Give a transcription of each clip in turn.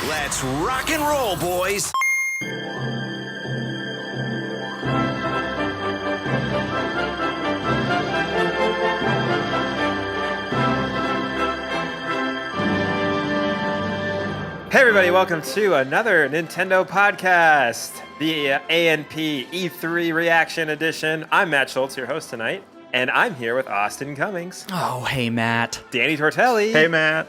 Let's rock and roll, boys. Hey everybody, welcome to another Nintendo podcast, the ANP E3 Reaction Edition. I'm Matt Schultz, your host tonight, and I'm here with Austin Cummings. Oh, hey Matt. Danny Tortelli. Hey Matt.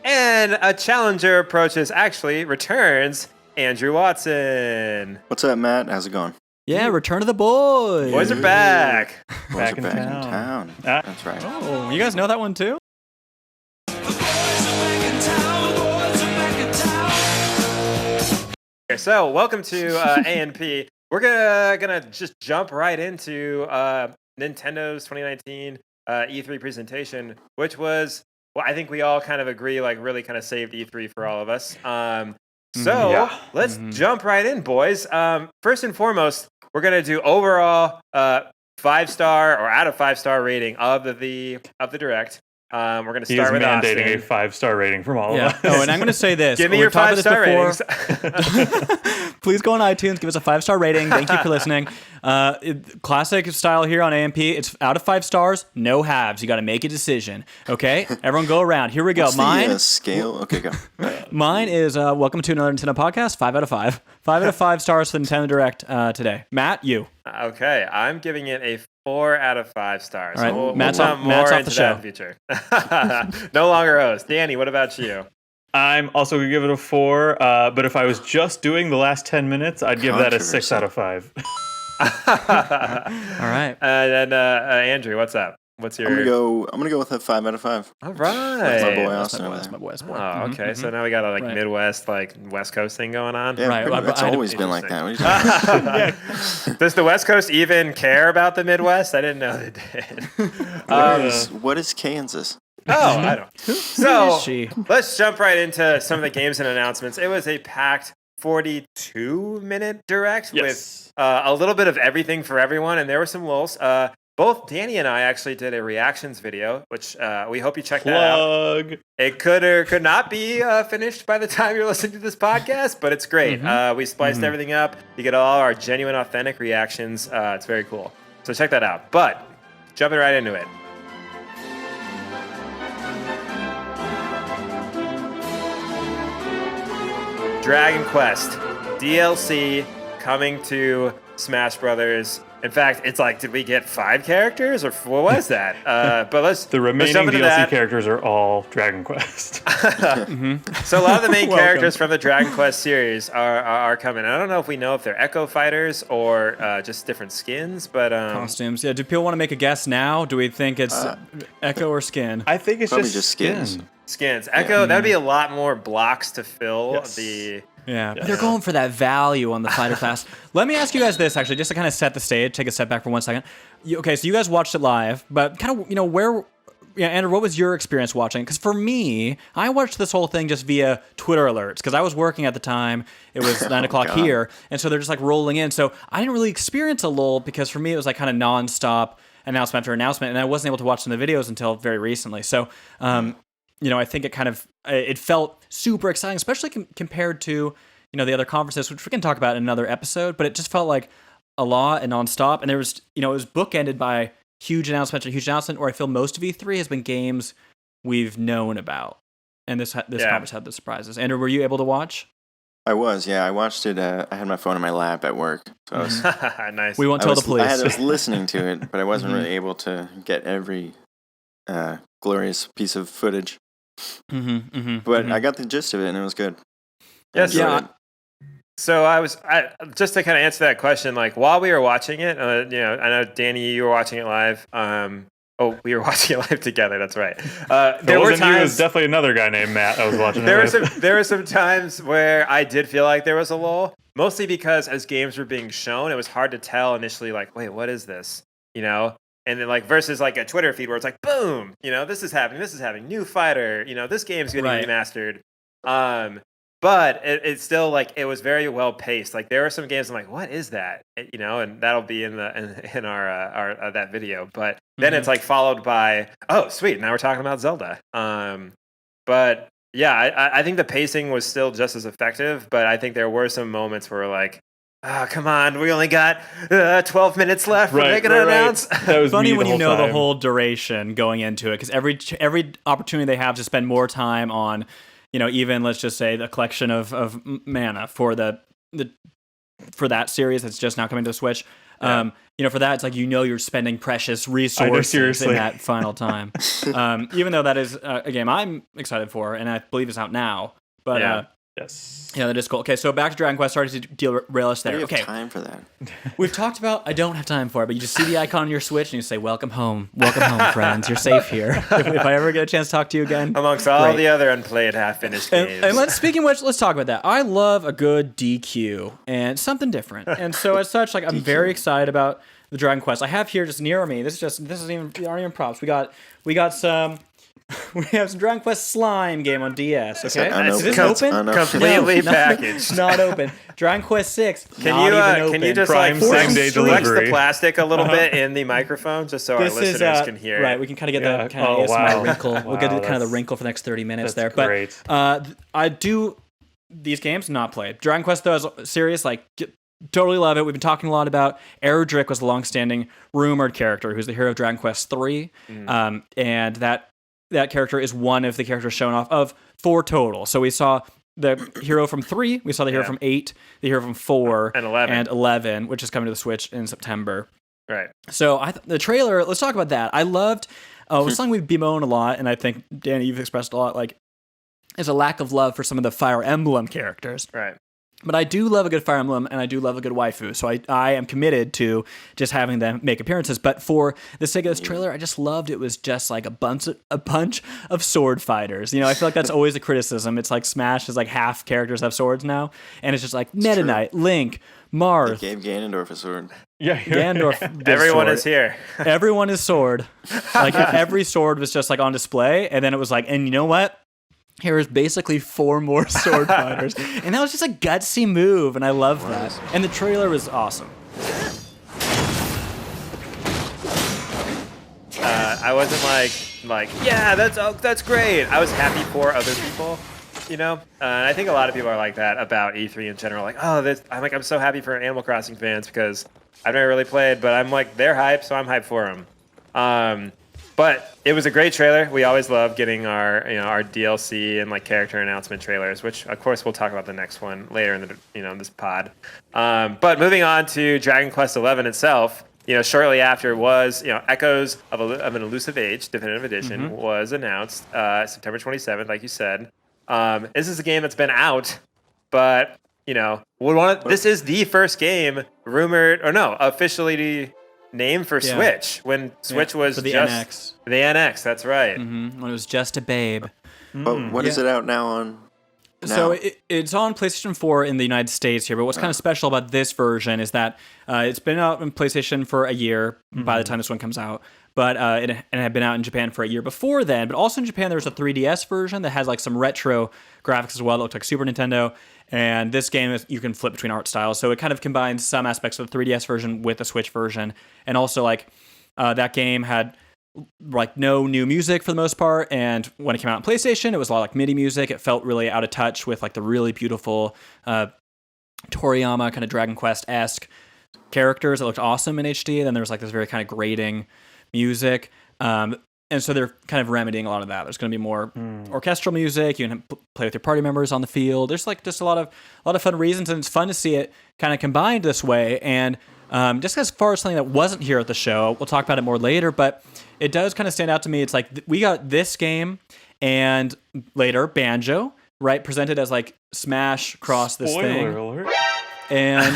And a challenger returns, Andrew Watson. What's up, Matt? How's it going? Yeah, return of the boys. Boys are back. Boys are back in town. That's right. Oh, you guys know that one too? So, welcome to ANP. We're gonna just jump right into Nintendo's 2019 E3 presentation, which was, well, I think we all kind of agree, like, really kind of saved E3 for all of us. Let's jump right in, boys. First and foremost, we're gonna do overall 5-star or out of 5-star rating of the Direct. We're going to start with Austin. He is mandating a 5-star rating from all of us. Oh, and I'm going to say this. Give me your 5-star ratings. Please go on iTunes, give us a 5-star rating. Thank you for listening. Classic style here on AMP. It's out of 5 stars, no halves. You got to make a decision. Okay? Everyone go around. Here we go. What's Mine. the scale? Okay, go. Mine is welcome to another Nintendo podcast. 5 out of 5. 5 out of 5 stars for the Nintendo Direct today. Matt, you. Okay, I'm giving it a 4 out of 5 stars. All right, We'll Matt's jump off the into show. that in the future. No longer host. Danny, what about you? I'm also going to give it a 4, but if I was just doing the last 10 minutes, I'd give that a 6 out of 5. All right. And then Andrew, what's up? What's your? I'm gonna go with a 5 out of 5. All That's my right. boy That's Austin. my boy. Oh, okay. So now we got a Right. Midwest, West Coast thing going on. Yeah, Right, pretty much. It's I- always been like that. What are you talking about? Does the West Coast even care about the Midwest? I didn't know they did. What is Kansas? Oh, I don't. So is she? let's jump right into some of the games and announcements. It was a packed 42-minute Direct with a little bit of everything for everyone, and there were some lulls. Both Danny and I actually did a reactions video, which we hope you check that out. It could or could not be finished by the time you're listening to this podcast, but it's great. We spliced everything up. You get all our genuine, authentic reactions. It's very cool. So check that out. But jumping right into it. Dragon Quest DLC coming to Smash Brothers. In fact, it's like, did we get 5 characters or what was that? But The remaining jump into DLC that. characters are all Dragon Quest. So a lot of the main characters from the Dragon Quest series are coming. I don't know if we know if they're Echo Fighters or just different skins, but Costumes. Yeah. Do people want to make a guess now? Do we think it's Echo or Skin? I think it's Probably just just skins. skin. skins. Echo, that'd be a lot more blocks to fill Yes. the. Yeah, but they're going for that value on the fighter class. Let me ask you guys this, actually, just to kind of set the stage, take a step back for 1 second. Okay, so you guys watched it live, but kind of, Andrew, what was your experience watching? Because for me, I watched this whole thing just via Twitter alerts, because I was working at the time. It was 9 o'clock here, and so they're just like rolling in. So I didn't really experience a lull, because for me, it was like kind of nonstop announcement after announcement, and I wasn't able to watch some of the videos until very recently. So, I think it felt super exciting, especially compared to, the other conferences, which we can talk about in another episode, but it just felt like a lot and nonstop. And there was, it was bookended by huge announcement to huge announcement, or I feel most of E3 has been games we've known about. And this conference had the surprises. Andrew, were you able to watch? I was, yeah. I watched it. I had my phone in my lap at work. So I was, Nice. We won't tell the police. I was listening to it, but I wasn't really able to get every glorious piece of footage. But I got the gist of it, and it was good. Yes. Yeah. So I just to kind of answer that question, like while we were watching it, I know Danny, you were watching it live. We were watching it live together. That's right. There were times. It was definitely another guy named Matt I was watching. There were some times where I did feel like there was a lull, mostly because as games were being shown, it was hard to tell initially. Like, wait, what is this? And then like versus like a Twitter feed where it's like, boom, this is happening, new fighter, this game's getting remastered. But it's still like it was very well paced. Like there were some games I'm like, what is that? And that'll be in our that video. But then it's like followed by, oh sweet, now we're talking about Zelda. But Yeah, I think the pacing was still just as effective, but I think there were some moments where like, come on, we only got 12 minutes left. We're making an announce. That was funny me when the you know whole the time. whole duration going into it, because every opportunity they have to spend more time on, even let's just say the collection of mana for for that series that's just now coming to the Switch. Yeah. For that, it's like you're spending precious resources in that final time. Even though that is a game I'm excited for, and I believe it's out now. But yes, that is cool. Okay, so back to Dragon Quest. Sorry to derail us there. I don't Okay, have time for that. we've talked about. I don't have time for it, but you just see the icon on your Switch and you say, "Welcome home, friends. You're safe here." If I ever get a chance to talk to you again, Amongst all great. the other unplayed half-finished games. And speaking of which, let's talk about that. I love a good DQ and something different. And so as such, like I'm very excited about the Dragon Quest. I have here just near me. This aren't even props. We got some. We have some Dragon Quest Slime game on DS. Okay, is this open? Completely No, packaged. not open. Dragon Quest 6. Can you just Prime same-day flex delivery. the plastic a little bit in the microphone just so This our is listeners can hear right. it? We can kind of get that kind Oh, of ASMR wow. wrinkle. We'll get Wow, kind of the that's- wrinkle for the next 30 minutes that's there. great. But I do these games not played. Dragon Quest though is serious. Totally love it. We've been talking a lot about Erdrick was a long-standing rumored character who's the hero of Dragon Quest 3, and that character is one of the characters shown off of 4 total. So we saw the hero from 3, we saw the hero from 8, the hero from 4, And 11. which is coming to the Switch in September. Right. So the trailer, let's talk about that. I loved something we've bemoaned a lot, and I think, Danny, you've expressed a lot, is a lack of love for some of the Fire Emblem characters. Right. But I do love a good Fire Emblem, and I do love a good waifu. So I am committed to just having them make appearances. But for the sake of this trailer, I just loved it was just like a bunch of sword fighters. I feel like that's always a criticism. It's like Smash is like half characters have swords now, and it's just like Meta Knight, Link, Marth, Gave Ganondorf a sword. Yeah, Gandalf. Everyone sword. is here. Everyone is sword. Like every sword was just like on display, and then it was like, and you know what? Here's basically 4 more sword fighters. And that was just a gutsy move, and I love that. And the trailer was awesome. I wasn't like yeah, that's great. I was happy for other people, and I think a lot of people are like that about E3 in general. Like, I'm so happy for Animal Crossing fans because I've never really played, but I'm like they're hyped, so I'm hyped for them. But it was a great trailer. We always love getting our DLC and character announcement trailers, which of course we'll talk about the next one later in in this pod. But moving on to Dragon Quest XI itself, shortly after was Echoes of an Elusive Age Definitive Edition was announced September 27th, like you said. This is a game that's been out, but this is the first game rumored officially named for Switch when Switch was for the just NX. The NX, that's right. When it was just a babe. But what is it out now on? So it's on PlayStation 4 in the United States here, but what's kind of special about this version is that it's been out on PlayStation for a year by the time this one comes out, but it had been out in Japan for a year before then. But also in Japan, there's a 3DS version that has some retro graphics as well that look like Super Nintendo. And this game, you can flip between art styles, so it kind of combines some aspects of the 3DS version with the Switch version, and also that game had no new music for the most part, and when it came out on PlayStation, it was a lot like MIDI music. It felt really out of touch with the really beautiful Toriyama kind of Dragon Quest-esque characters that looked awesome in HD. Then there was this very kind of grating music, and so they're kind of remedying a lot of that. There's going to be more orchestral music. You can play with your party members on the field. There's just a lot of fun reasons, and it's fun to see it kind of combined this way. And just as far as something that wasn't here at the show, we'll talk about it more later, but it does kind of stand out to me. It's we got this game and later Banjo, right, presented as Smash cross this thing. Spoiler alert. And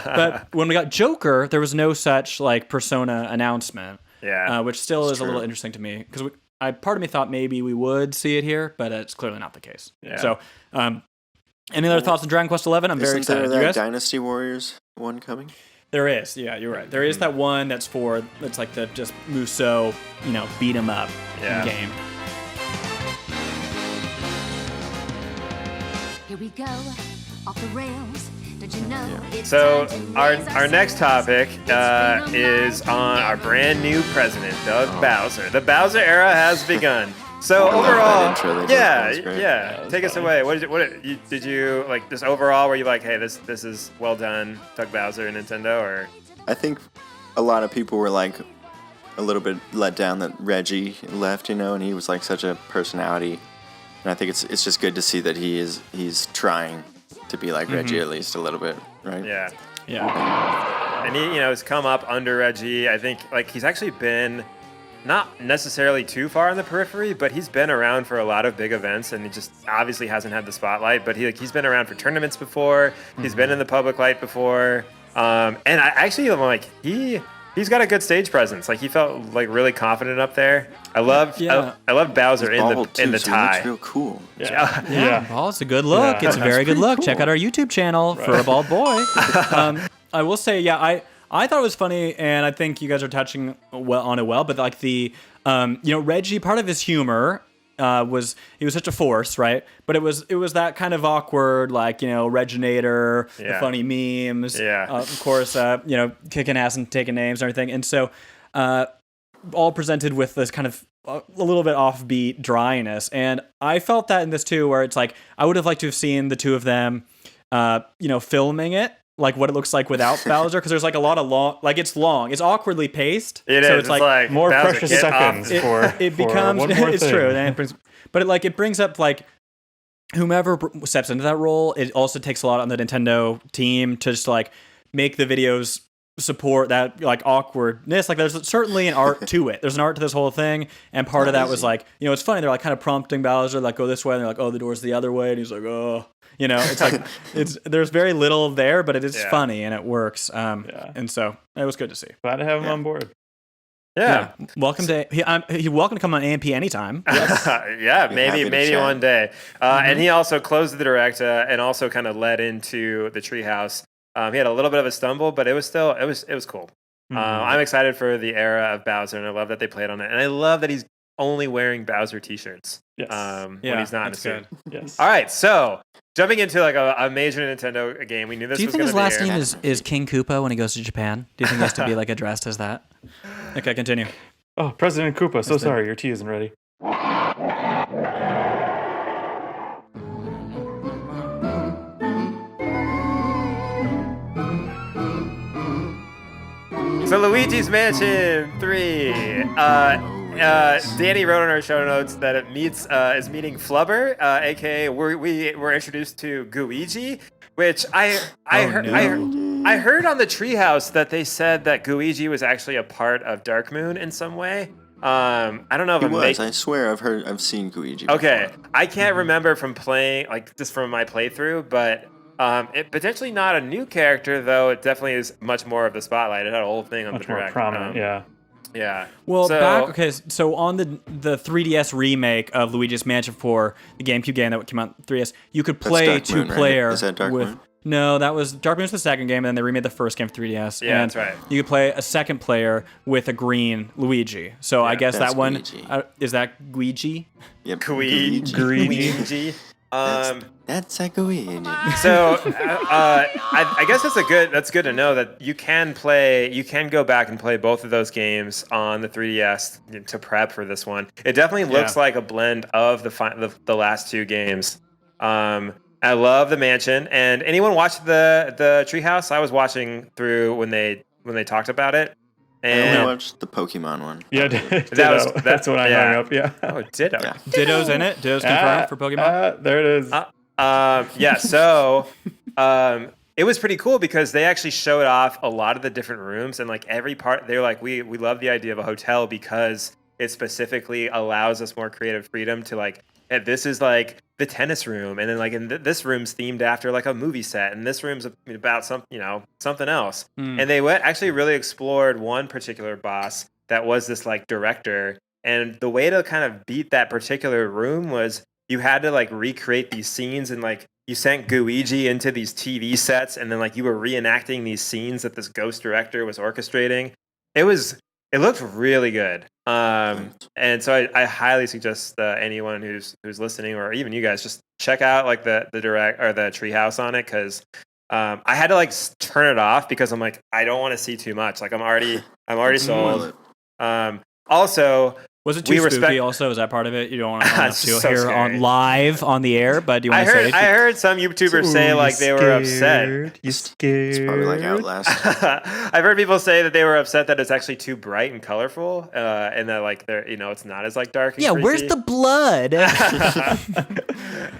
but when we got Joker, there was no such Persona announcement. Yeah, which still is a little interesting to me because part of me thought maybe we would see it here, but it's clearly not the case. Yeah. So, any other thoughts on Dragon Quest XI? I'm very excited. Isn't there You that guys? Dynasty Warriors one coming? There is. Yeah, you're right. There is that one that's the just Musou, beat 'em up game. Here we go, off the rails. Don't you know it's So time to our raise next sails? topic is on our brand new president, Doug Bowser. The Bowser era has begun. So I love overall, that intro they did. That was great. yeah. was Take us funny. away. Did you like this overall? Were you like, hey, this is well done, Doug Bowser and Nintendo, or I think a lot of people were like a little bit let down that Reggie left, and he was like such a personality. And I think it's just good to see that he's trying to be like Reggie at least a little bit, right? yeah. Yeah. And he, has come up under Reggie. I think like he's actually been not necessarily too far on the periphery, but he's been around for a lot of big events, and he just obviously hasn't had the spotlight. But he's been around for tournaments before. He's been in the public light before. And I actually like he's got a good stage presence. Like he felt like really confident up there. I love Bowser in Bald, too, the so he tie. looks real cool. Yeah. Oh, it's a good look. Yeah. It's a very good look. Check out our YouTube channel for a bald boy. I will say, I thought it was funny, and I think you guys are touching on it well. But like Reggie, part of his humor was he was such a force, right? But it was that kind of awkward, like Reginator, the funny memes, of course, kicking ass and taking names and everything, and so all presented with this kind of a little bit offbeat dryness, and I felt that in this too, where it's like I would have liked to have seen the two of them, filming it. Like what it looks like without Bowser, because there's like a lot of it's awkwardly paced. It so is. It's like More Bowser, precious get seconds off. for becomes one more it's thing. true. Then it brings up like whomever steps into that role. It also takes a lot on the Nintendo team to just like make the videos support that like awkwardness. Like there's certainly an art to it. There's an art to this whole thing, and part of that was like it's funny. They're like kind of prompting Bowser like go this way, and they're like the door's the other way, and he's like it's like there's very little there, but it is funny and it works. And so it was good to see. Glad to have him on board. Yeah. Welcome to he's welcome to come on ANP anytime. Yeah, maybe chat. one day. And he also closed the direct and also kind of led into the treehouse. He had a little bit of a stumble, but it was cool. I'm excited for the era of Bowser, and I love that they played on it. And I love that he's only wearing Bowser t-shirts when he's not in a suit. Yes. All right, so jumping into like a major Nintendo game, we knew this Do you was think going to his be last here. name is King Koopa when he goes to Japan? Do you think he has to be like addressed as that? Okay, continue. Oh, President Koopa, so sorry, your tea isn't ready. So Luigi's Mansion 3. Danny wrote in our show notes that it is meeting Flubber, aka we were introduced to Goo-uigi, which I heard on the Treehouse that they said that Goo-uigi was actually a part of Dark Moon in some way. I don't know if I swear I've seen Goo-uigi Okay, before. I can't remember from playing just from my playthrough, but it potentially not a new character though. It definitely is much more of the spotlight. It had a whole thing on Much the direct. more prominent, yeah. Yeah. Well, So- so on the 3DS remake of Luigi's Mansion 4, the GameCube game that came out on 3DS, you could play Dark Moon, right? two-player Is that Dark with. Moon? No, that was Dark Moon was the second game, and then they remade the first game for 3DS. Yeah, and that's right. You could play a second player with a green Luigi. So I guess That's that one Luigi. is that Guigi. Yep. Luigi. That's a Goo-uigi. So I guess that's good to know that you can go back and play both of those games on the 3DS to prep for this one. It definitely looks like a blend of the last two games. I love the mansion, and anyone watched the Treehouse? I was watching through when they talked about it. I And only watched the Pokemon one. Yeah, that's when I hung up, yeah. Oh, Ditto. Yeah. Ditto's in it. Ditto's confirmed for Pokemon. There it is. So it was pretty cool because they actually showed off a lot of the different rooms, and like every part, they're like, we love the idea of a hotel because it specifically allows us more creative freedom to like, hey, this is like the tennis room, and then like this room's themed after like a movie set, and this room's about something else. And they actually really explored one particular boss that was this like director, and the way to kind of beat that particular room was you had to like recreate these scenes, and like you sent Goo-uigi into these TV sets, and then like you were reenacting these scenes that this ghost director was orchestrating. It looked really good. And so I highly suggest anyone who's listening, or even you guys, just check out like the direct or the Treehouse on it, because I had to like turn it off because I'm like, I don't want to see too much. Like I'm already sold. Also, Was it too we spooky? respect- Also, is that part of it? You don't want to So hear scary. on live on the air, but do you I want to say? heard. I heard some YouTubers say like they were upset. You scared? It's probably like Outlast. I've heard people say that they were upset that it's actually too bright and colorful, and that like they're it's not as like dark. And Yeah, where's creepy. the blood?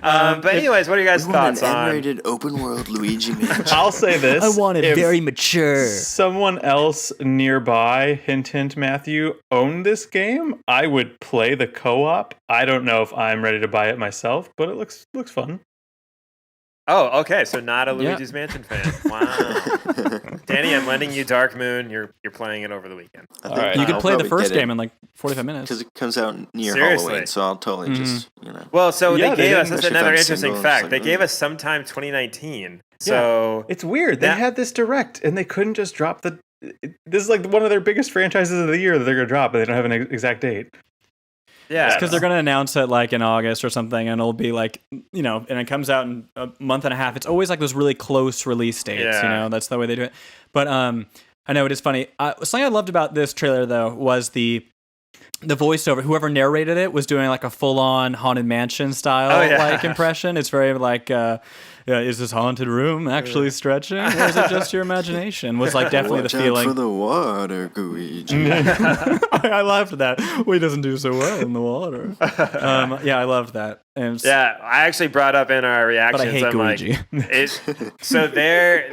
But anyways, what are you guys' We want thoughts an on? M-rated open world Luigi Mansion. I'll say this. I want it if very mature. someone else nearby, hint hint Matthew, owned this game, I would play the co-op. I don't know if I'm ready to buy it myself, but it looks fun. Oh, okay. So not a Yeah. Luigi's Mansion fan. Wow. Danny, I'm lending you Dark Moon. You're playing it over the weekend. I All right. You I'll can play the probably first get it game in like 45 minutes. because it comes out near Seriously. Halloween, so I'll totally just Well, so Yeah, they they gave us, didn't- that's especially if another I'm interesting single, it's fact. like, They gave us sometime 2019. Yeah. So It's weird. They That- had this direct, and they couldn't just drop the. This is like one of their biggest franchises of the year that they're gonna drop, but they don't have an exact date. yeah. Because they're going to announce it like in August or something, and it'll be like, and it comes out in a month and a half. It's always like those really close release dates, Yeah. That's the way they do it. But I know it is funny. Something I loved about this trailer, though, was the voiceover. Whoever narrated it was doing like a full-on Haunted Mansion style like impression. It's very like, is this haunted room actually stretching, or is it just your imagination? Was like definitely Watch the out feeling. for the water, Goo-uigi. I laughed at that. Well, he doesn't do so well in the water. Yeah, I loved that. And it's- Yeah, I actually brought up in our reactions. But I hate I'm like, Goo-uigi. so their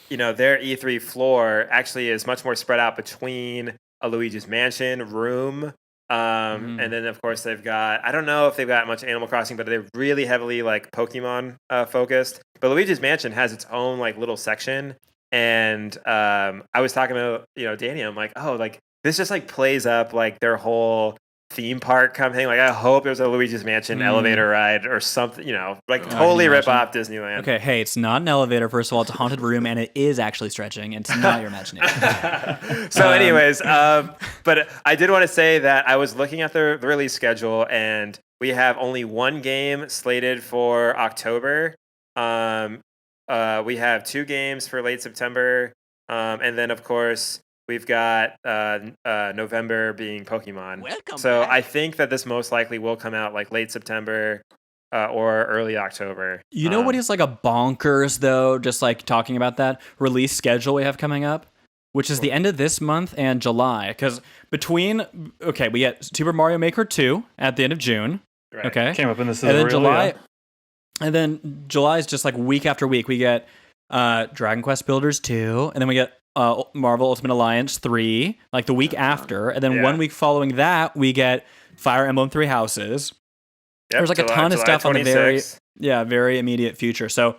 E3 floor actually is much more spread out between a Luigi's Mansion room. And then of course they've got, I don't know if they've got much Animal Crossing, but they're really heavily like Pokemon focused. But Luigi's Mansion has its own like little section. And I was talking to Danny, I'm like, oh, like this just like plays up like their whole theme park kind of thing. Like I hope there's a Luigi's Mansion elevator ride or something, like totally rip off Disneyland. Okay, hey, it's not an elevator. First of all, it's a haunted room, and it is actually stretching. It's not your imagination. So, anyways, but I did want to say that I was looking at the release schedule, and we have only one game slated for October. We have 2 games for late September, and then of course we've got November being Pokemon. Welcome So back. I think that this most likely will come out like late September or early October. You know what is like a bonkers though? Just like talking about that release schedule we have coming up, which is the end of this month and July. Because we get Super Mario Maker 2 at the end of June. Right. Okay, Came up in this. and then really, July, and then July is just like week after week. We get Dragon Quest Builders 2, and then we get Marvel Ultimate Alliance 3, like the week after, and then 1 week following that, we get Fire Emblem 3 Houses. Yep, There's like a ton of July stuff on the 26th. very immediate future. So,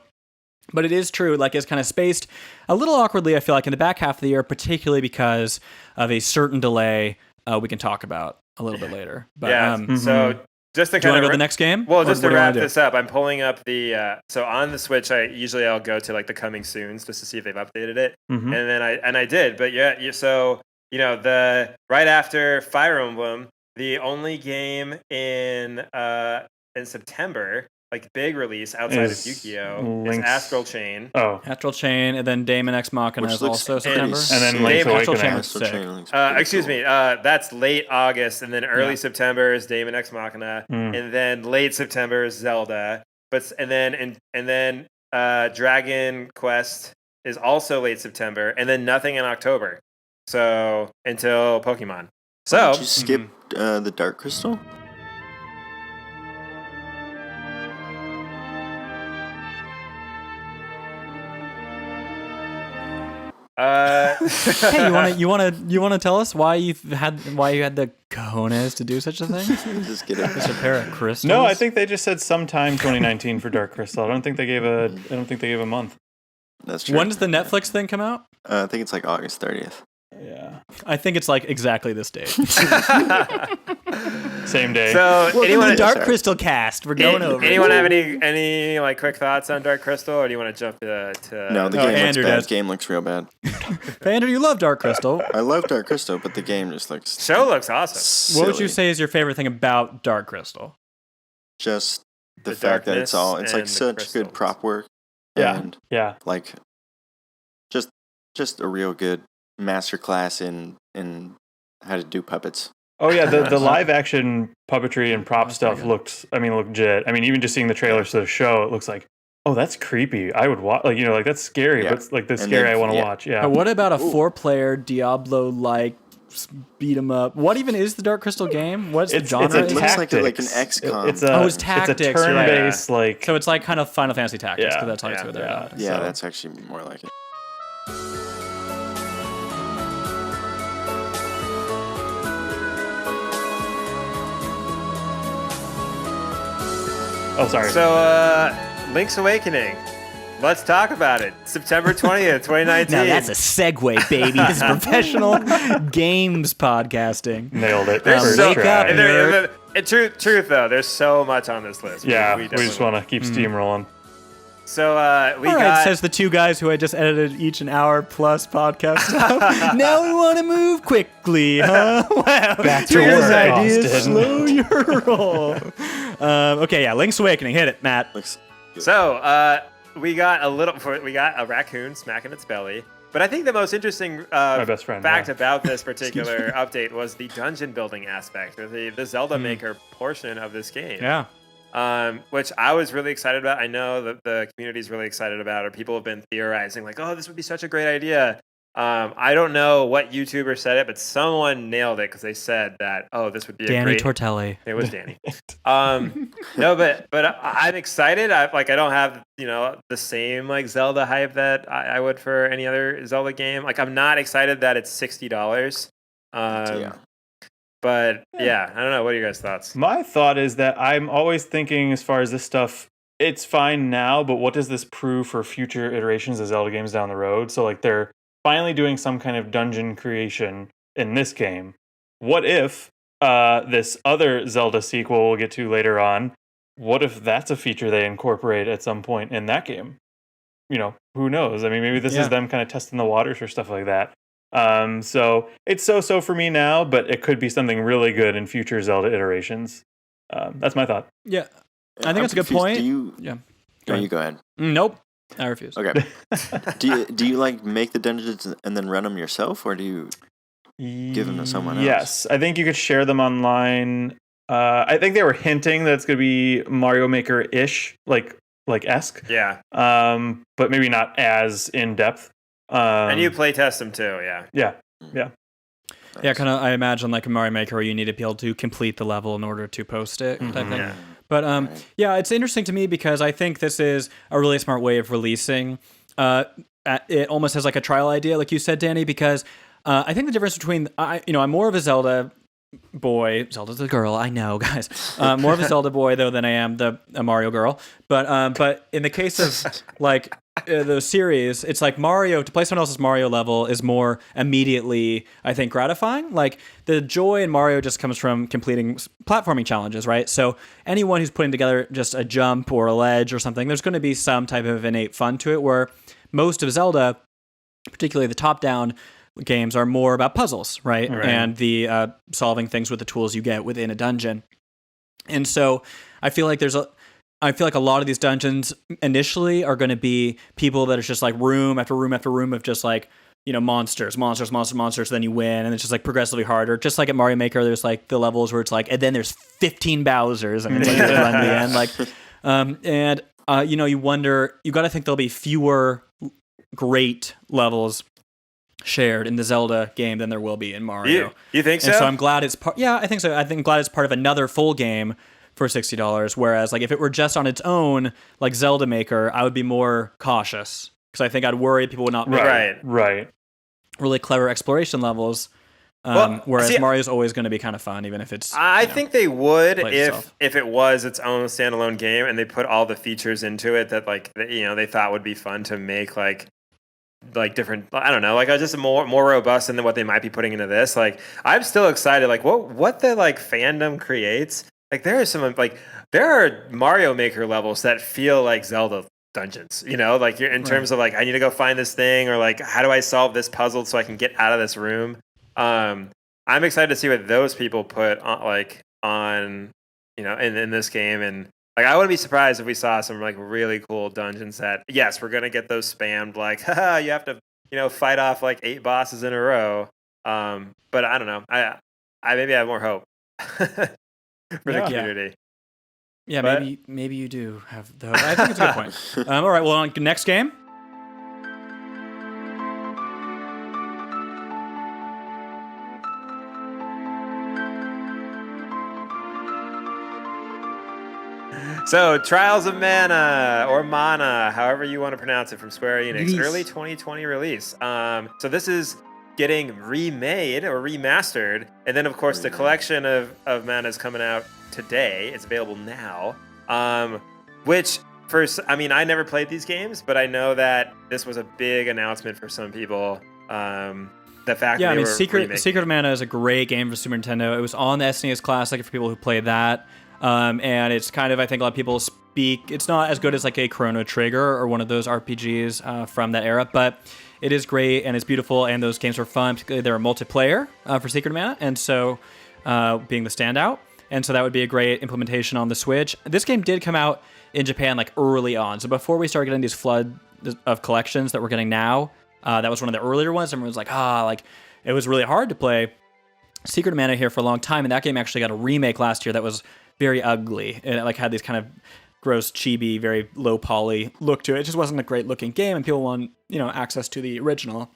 but it is true, like it's kind of spaced a little awkwardly, I feel like, in the back half of the year, particularly because of a certain delay we can talk about a little bit later. But, Yeah. So just to do you want kind to of go to the next game? Well, Or just what to do you wanna wrap do? this up, I'm pulling up the so on the Switch. I'll go to like the coming soons just to see if they've updated it, and then I did. But so the right after Fire Emblem, the only game in September, like big release outside Is of Yu-Gi-Oh, is Link's- Astral Chain. Oh, Astral Chain, and then Daemon X Machina Which is looks also pretty September. and then sick. Link's Astral Awakening. Chain. Astral Sick. Chain looks pretty Excuse cool. me. That's late August, and then early Yeah. September is Daemon X Machina, and then late September is Zelda. And then Dragon Quest is also late September, and then nothing in October. So until Pokemon. So Did you skip the Dark Crystal? Hey, you wanna tell us why you had the cojones to do such a thing? Just get it. Just a pair of crystals. no, I think they just said sometime 2019 for Dark Crystal. I don't think they gave a month. That's true. When does the Netflix thing come out? I think it's like August 30th. Yeah, I think it's like exactly this date. same day. so anyone Dark sorry. Crystal cast. We're going over. anyone have any like quick thoughts on Dark Crystal, or do you want to jump to No, the Oh, game looks Andrew bad. does. Game looks real bad. Andrew, you love Dark Crystal. I love Dark Crystal, but the game just looks show looks awesome. silly. What would you say is your favorite thing about Dark Crystal? Just the The fact that it's darkness like and the such crystals. good prop work. Yeah. And yeah, like just a real good masterclass in how to do puppets. Oh yeah, the live action puppetry and prop stuff looked legit. I mean, even just seeing the trailers to the show, it looks like, oh, that's creepy. I would watch, that's scary, but it's like the scary I want to watch. Yeah. But what about a 4-player Diablo-like beat 'em up? What even is the Dark Crystal game? What's the genre? It looks like an XCOM. It's tactics. It's a turn-based So it's like kind of Final Fantasy Tactics, because that's how it's there. Yeah, that's actually more like it. Oh, sorry. So, Link's Awakening. Let's talk about it. September 20th, 2019. Now that's a segue, baby. This is professional games podcasting. Nailed it. There's Wake up, truth though, there's so much on this list. Yeah, we just want to keep steamrolling. So we All right, got. says the two guys who I just edited each an hour plus podcast. Now we want to move quickly, huh? Wow. Back to Here's work, ideas. Austin. Slow your roll. Okay, yeah, Link's Awakening. Hit it, Matt. So we got a raccoon smacking its belly. But I think the most interesting My best friend, fact about this particular update was the dungeon building aspect, or the Zelda Hmm. Maker portion of this game. Yeah. Which I was really excited about. I know that the community is really excited about, or people have been theorizing like, oh, this would be such a great idea. I don't know what YouTuber said it, but someone nailed it because they said that, oh, this would be Danny a great... Tortelli. It was Danny. No, but I'm excited. I don't have, the same like Zelda hype that I would for any other Zelda game. Like, I'm not excited that it's $60. But yeah, I don't know. What are your guys' thoughts? My thought is that I'm always thinking, as far as this stuff, it's fine now, but what does this prove for future iterations of Zelda games down the road? So like they're finally doing some kind of dungeon creation in this game. What if this other Zelda sequel we'll get to later on, what if that's a feature they incorporate at some point in that game? Who knows? I mean, maybe this is them kind of testing the waters for stuff like that. So it's so for me now, but it could be something really good in future Zelda iterations. That's my thought. Yeah. I think that's a good point. You go ahead. Nope. I refuse. Okay. do you like make the dungeons and then run them yourself, or do you give them to someone else? Yes, I think you could share them online. I think they were hinting that it's going to be Mario Maker-ish, like esque. Yeah. But maybe not as in depth. And you playtest them too, yeah. Yeah. Nice. Yeah, kind of. I imagine like a Mario Maker where you need to be able to complete the level in order to post it, type thing. Yeah. But yeah, it's interesting to me because I think this is a really smart way of releasing. It almost has like a trial idea, like you said, Danny, because I think the difference between I'm more of a Zelda boy. Zelda's a girl, I know, guys. More of a Zelda boy though than I am a Mario girl. But in the case of like the series, it's like Mario, to play someone else's Mario level is more immediately, I think, gratifying. Like the joy in Mario just comes from completing platforming challenges, right? So anyone who's putting together just a jump or a ledge or something, there's going to be some type of innate fun to it, where most of Zelda, particularly the top-down games, are more about puzzles, right? And the solving things with the tools you get within a dungeon. And so I feel like a lot of these dungeons initially are going to be people that are just like room after room after room of just like, monsters. Then you win, and it's just like progressively harder. Just like at Mario Maker, there's like the levels where it's like, and then there's 15 Bowsers, and it's like you run to the end. Like, you wonder. You got to think there'll be fewer great levels shared in the Zelda game than there will be in Mario. You think so? And so I'm glad it's part. Yeah, I think so. Glad it's part of another full game for $60. Whereas, like, if it were just on its own, like Zelda Maker, I would be more cautious because I think I'd worry people would not make Right. really clever exploration levels. Whereas Mario's always going to be kind of fun, even if it's. I think they would itself. if it was its own standalone game and they put all the features into it that they thought would be fun to make like different, I don't know, like just more robust than what they might be putting into this. Like, I'm still excited. Like what the like fandom creates. Like there are Mario Maker levels that feel like Zelda dungeons, like you're in terms of like, I need to go find this thing, or like, how do I solve this puzzle so I can get out of this room? I'm excited to see what those people put on in this game. And like, I wouldn't be surprised if we saw some like really cool dungeons that, yes, we're going to get those spammed. Like, haha, you have to, fight off like 8 bosses in a row. But I don't know. maybe I have more hope for the Yeah. community. Yeah, But- maybe you do have the hope. I think it's a good point. All right, well, on next game. So, Trials of Mana, or Mana, however you want to pronounce it, from Square Enix, Release. early 2020 release. So this is getting remade or remastered, and then of course the collection of Mana is coming out today. It's available now. Which I mean, I never played these games, but I know that this was a big announcement for some people. The fact Yeah, that I they mean, were Secret remaking of Mana is a great game for Super Nintendo. It was on the SNES Classic for people who played that. And it's kind of, I think a lot of people speak, it's not as good as like a Chrono Trigger or one of those RPGs from that era, but it is great and it's beautiful, and those games were fun. Particularly, they were multiplayer for Secret of Mana, and so being the standout. And so that would be a great implementation on the Switch. This game did come out in Japan like early on. So before we started getting these flood of collections that we're getting now, that was one of the earlier ones. Everyone was like, it was really hard to play Secret of Mana here for a long time. And that game actually got a remake last year that was very ugly. And it like had these kind of gross, chibi, very low poly look to it. It just wasn't a great looking game, and people want, access to the original.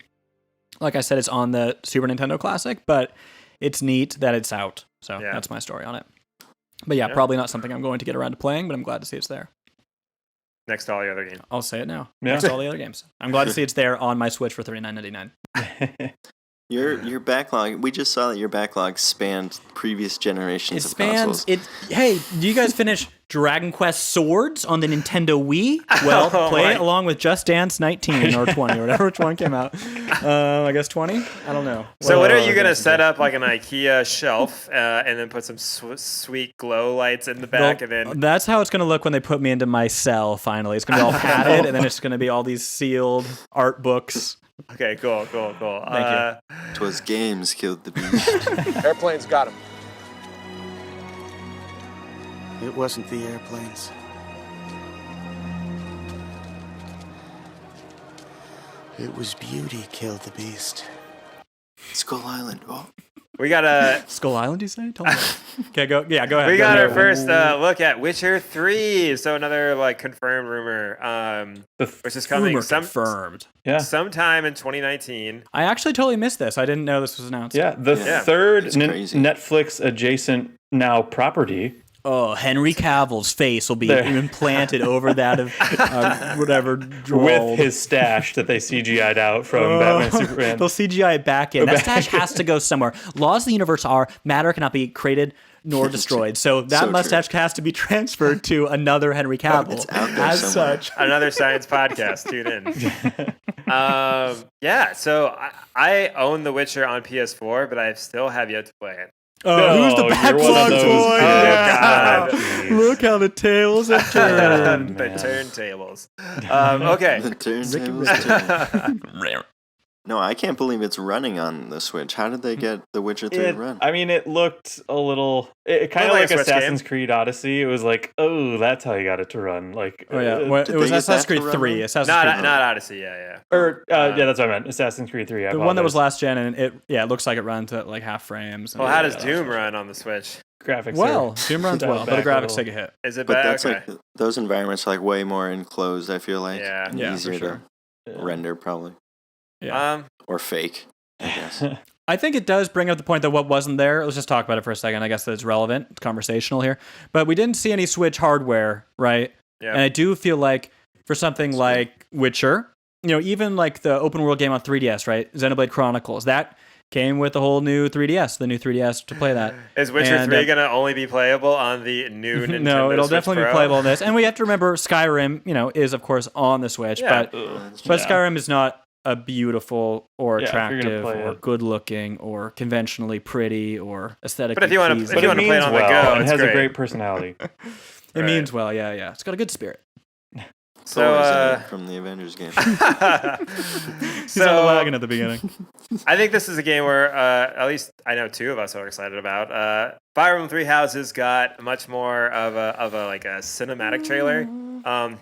Like I said, it's on the Super Nintendo Classic, but it's neat that it's out. So Yeah. that's my story on it. But yeah, probably not something I'm going to get around to playing, but I'm glad to see it's there. next to all the other games. I'll say it now. Yeah. Next to all the other games. I'm glad to see it's there on my Switch for $39.99. Your backlog. We just saw that your backlog spanned previous generations It of spans consoles. it. Hey, do you guys finish Dragon Quest Swords on the Nintendo Wii? Well, Oh play my- it along with Just Dance 19 or 20 or whatever which one came out. I guess 20. I don't know. So what are you Well, gonna set up like an IKEA shelf and then put some sweet glow lights in the back, and then That's how it's going to look when they put me into my cell. Finally, it's going to be all padded, and then it's going to be all these sealed art books. okay, cool. Thank you. 'Twas games killed the beast. Airplanes got him. It wasn't the airplanes. It was beauty killed the beast. Skull Island. Oh. We got a Skull Island, you say? Tell me. Okay, go. Yeah, go ahead. we Go got ahead. our first look at Witcher 3. So another like confirmed rumor, which is coming Rumor confirmed. Yeah. sometime in 2019. I actually totally missed this. I didn't know this was announced. Yeah, the Yeah. third It's crazy. Netflix adjacent now property. Oh, Henry Cavill's face will be There. implanted over that of whatever With droll. his stash that they CGI'd out from Batman Superman. They'll CGI it back in. That stash has to go somewhere. Laws of the universe are matter cannot be created nor destroyed. So that So true. mustache has to be transferred to another Henry Cavill. It's out there As somewhere. such. Another science podcast. Tune in. Yeah. So I own The Witcher on PS4, but I still have yet to play it. Who's the you're one of backlog those- boy? Oh, God. Look how the tails have turned. The turntables. Okay. The turntables turn. No, I can't believe it's running on the Switch. How did they get The Witcher 3 to run? I mean, it looked a little. It kind of Like a like Switch Assassin's Creed Odyssey. It was like, oh, that's how you got it to run. Like, Oh yeah, well, Did it was they use Assassin's that to Creed run 3. them? Assassin's Not Creed. Odyssey. Yeah. yeah, that's what I meant. Assassin's Creed 3. The one that was last gen, and it looks like it runs at like half frames. and Well, how does yeah, Doom run on the Switch? graphics. Well, are- Doom runs dialed well, but the back a graphics little. take a hit. Is it But bad? that's Okay. like, those environments are like way more enclosed, I feel like. Yeah. And Yeah, for easier sure. to render, probably. Yeah. Or fake, I guess. I think it does bring up the point that what wasn't there. Let's just talk about it for a second. I guess that it's relevant. It's conversational here. But we didn't see any Switch hardware, right? Yeah. And I do feel like for something like Witcher, even like the open world game on 3DS, right? Xenoblade Chronicles, that came with the whole new 3DS, the new 3DS to play that. Is Witcher And, 3 going to only be playable on the new Nintendo No, it'll Switch definitely Pro? be playable on this. And we have to remember Skyrim, is of course on the Switch, Yeah. but Skyrim is not a beautiful or Yeah, if you're gonna attractive play or it. good looking or conventionally pretty or aesthetically But if you wanna- pleasing. if you wanna play it on the go, and it it's has great. a great personality. It Right. means well, yeah. It's got a good spirit. So, Thor is in it from the Avengers game. He's on the wagon at the beginning. I think this is a game where at least I know two of us are excited about. Fire Emblem Three Houses got much more of a like a cinematic trailer,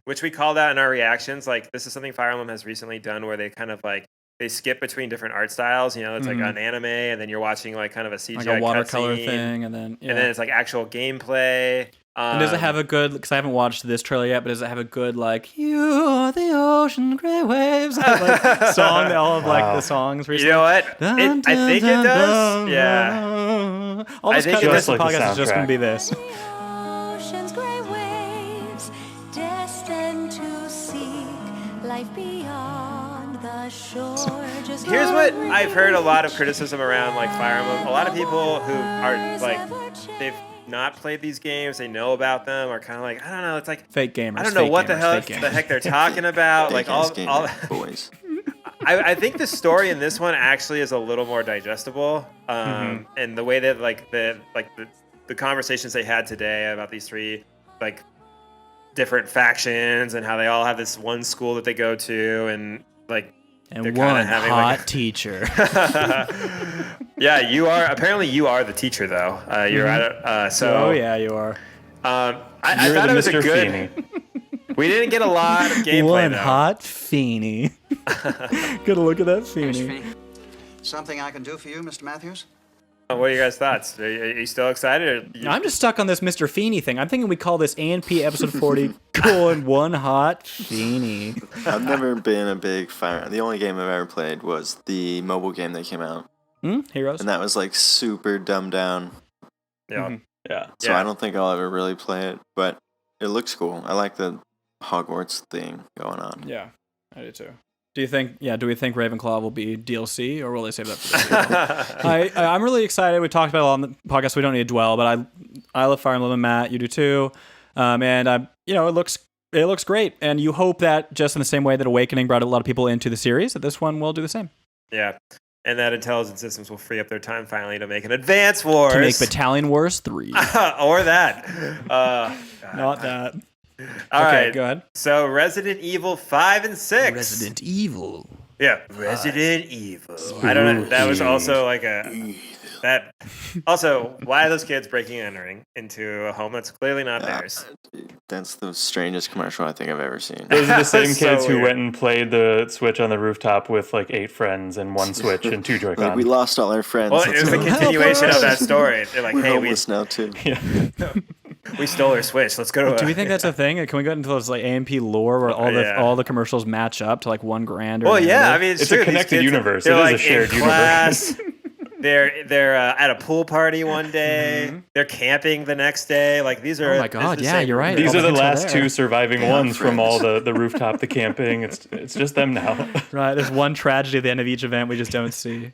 which we called out in our reactions. Like this is something Fire Emblem has recently done, where they kind of like they skip between different art styles. You know, it's like an anime, and then you're watching like kind of a CGI Like a watercolor cutscene, thing, and then it's like actual gameplay. And does it have a good? Because I haven't watched this trailer yet, but does it have a good like "You are the ocean, gray waves" like song? All of like the songs recently. You know what? I think it does. Yeah. All this think kind it of does. like the podcast is just going to be soundtrack. this. Ocean's gray waves, destined to seek life beyond the shore. Just Here's what I've heard a lot of criticism around like Fire Emblem. A lot of people who are like they've not played these games, they know about them, are kind of like, I don't know, it's like Fake gamers. I don't know fake what gamers, the heck they're talking about. Like all boys. I think the story in this one actually is a little more digestible, and the way that the conversations they had today about these three like different factions and how they all have this one school that they go to, and like and they're one kinda having, hot like, teacher. yeah, you are apparently you are the teacher though. You're at it. So Oh yeah, you are. I You're thought the it was Mr. a good. Feeney. We didn't get a lot of gameplay One though. hot Feeny. Gotta look at that Feeny. Something I can do for you, Mr. Matthews? What are your guys' thoughts? Are you still excited? Or I'm just stuck on this Mr. Feeny thing. I'm thinking we call this ANP episode 40 one hot Feeny. I've never been a big Fire. The only game I've ever played was the mobile game that came out, Heroes. and that was like super dumbed down. Yeah. Yeah. So Yeah. I don't think I'll ever really play it, but it looks cool. I like the Hogwarts thing going on. Yeah, I do too. Do we think Ravenclaw will be DLC, or will they save that for the sequel? I'm really excited. We talked about it a lot on the podcast. We don't need to dwell, but I love Fire Emblem and Matt. You do too. And it looks great. And you hope that just in the same way that Awakening brought a lot of people into the series, that this one will do the same. Yeah. And that intelligence systems will free up their time finally to make an Advance Wars. To make Battalion Wars 3. or that. Not that. All Okay, right. go ahead. So Resident Evil 5 and 6. Resident Evil. Yeah. Resident Evil. I don't know. That was also like that. Also, why are those kids breaking and entering into a home that's clearly not theirs? That's the strangest commercial I think I've ever seen. Those are the same So kids who weird. went and played the Switch on the rooftop with like 8 friends and 1 Switch and 2 Joy-Con. Like, we lost all our friends. Well, Let's it was a go. continuation of that story. They're like, We're hey, homeless now too. we stole our Switch. Let's go to Do we think that's a thing? Can we go into those like AMP lore where all the commercials match up to like $1,000? Or Well, yeah. whatever? I mean, it's It's true. a These connected kids, universe. They're It is a like shared in universe. class. They're at a pool party one day. They're camping the next day. Like these are. Oh my God, this is yeah, same- you're right. These All are the hints last there. 2 surviving They are ones from friends. all the rooftop, the camping. It's just them now. Right, there's one tragedy at the end of each event we just don't see.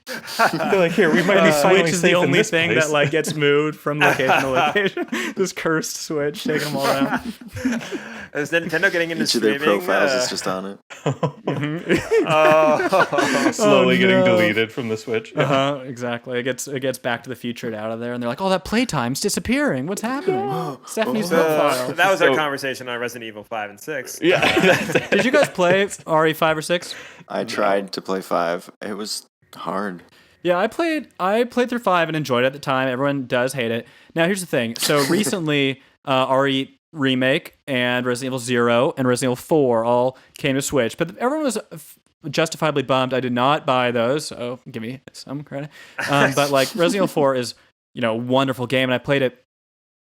They're like, here, we might be finally Switch is safe the in only this thing place. that like gets moved from location to location. This cursed Switch taking them all down. Is Nintendo getting into Each of their streaming? profiles is just on it. slowly getting no. deleted from the Switch. Exactly. It gets Back to the Future out of there, and they're like, "Oh, that playtime's disappearing. What's happening?" Stephanie's profile. that was our So- conversation on Resident Evil 5 and 6. Yeah. Did you guys play RE5 or 6? I tried to play 5. It was hard. Yeah, I played through 5 and enjoyed it at the time. Everyone does hate it. Now here's the thing. So recently, RE Remake and Resident Evil 0 and Resident Evil 4 all came to Switch, but everyone was justifiably bummed. I did not buy those, so give me some credit. But like Resident Evil 4 is, a wonderful game, and I played it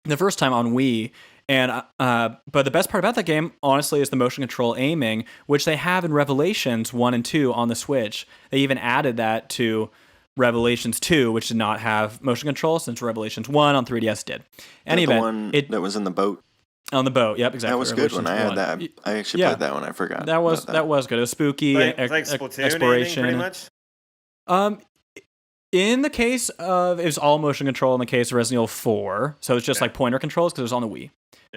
the first time on Wii. And but the best part about that game, honestly, is the motion control aiming, which they have in Revelations 1 and 2 on the Switch. They even added that to Revelations 2, which did not have motion control, since Revelations 1 on 3DS did. Any the event, one that was in the boat. on the boat. Yep, exactly. That was good when I had Revelations that. I actually Yeah. played that one. I forgot. That was about good. It was spooky, Like Splatoon exploration. aiming, pretty much. In the case of, it was all motion control in the case of Resident Evil 4, so it's just like pointer controls because it was on the Wii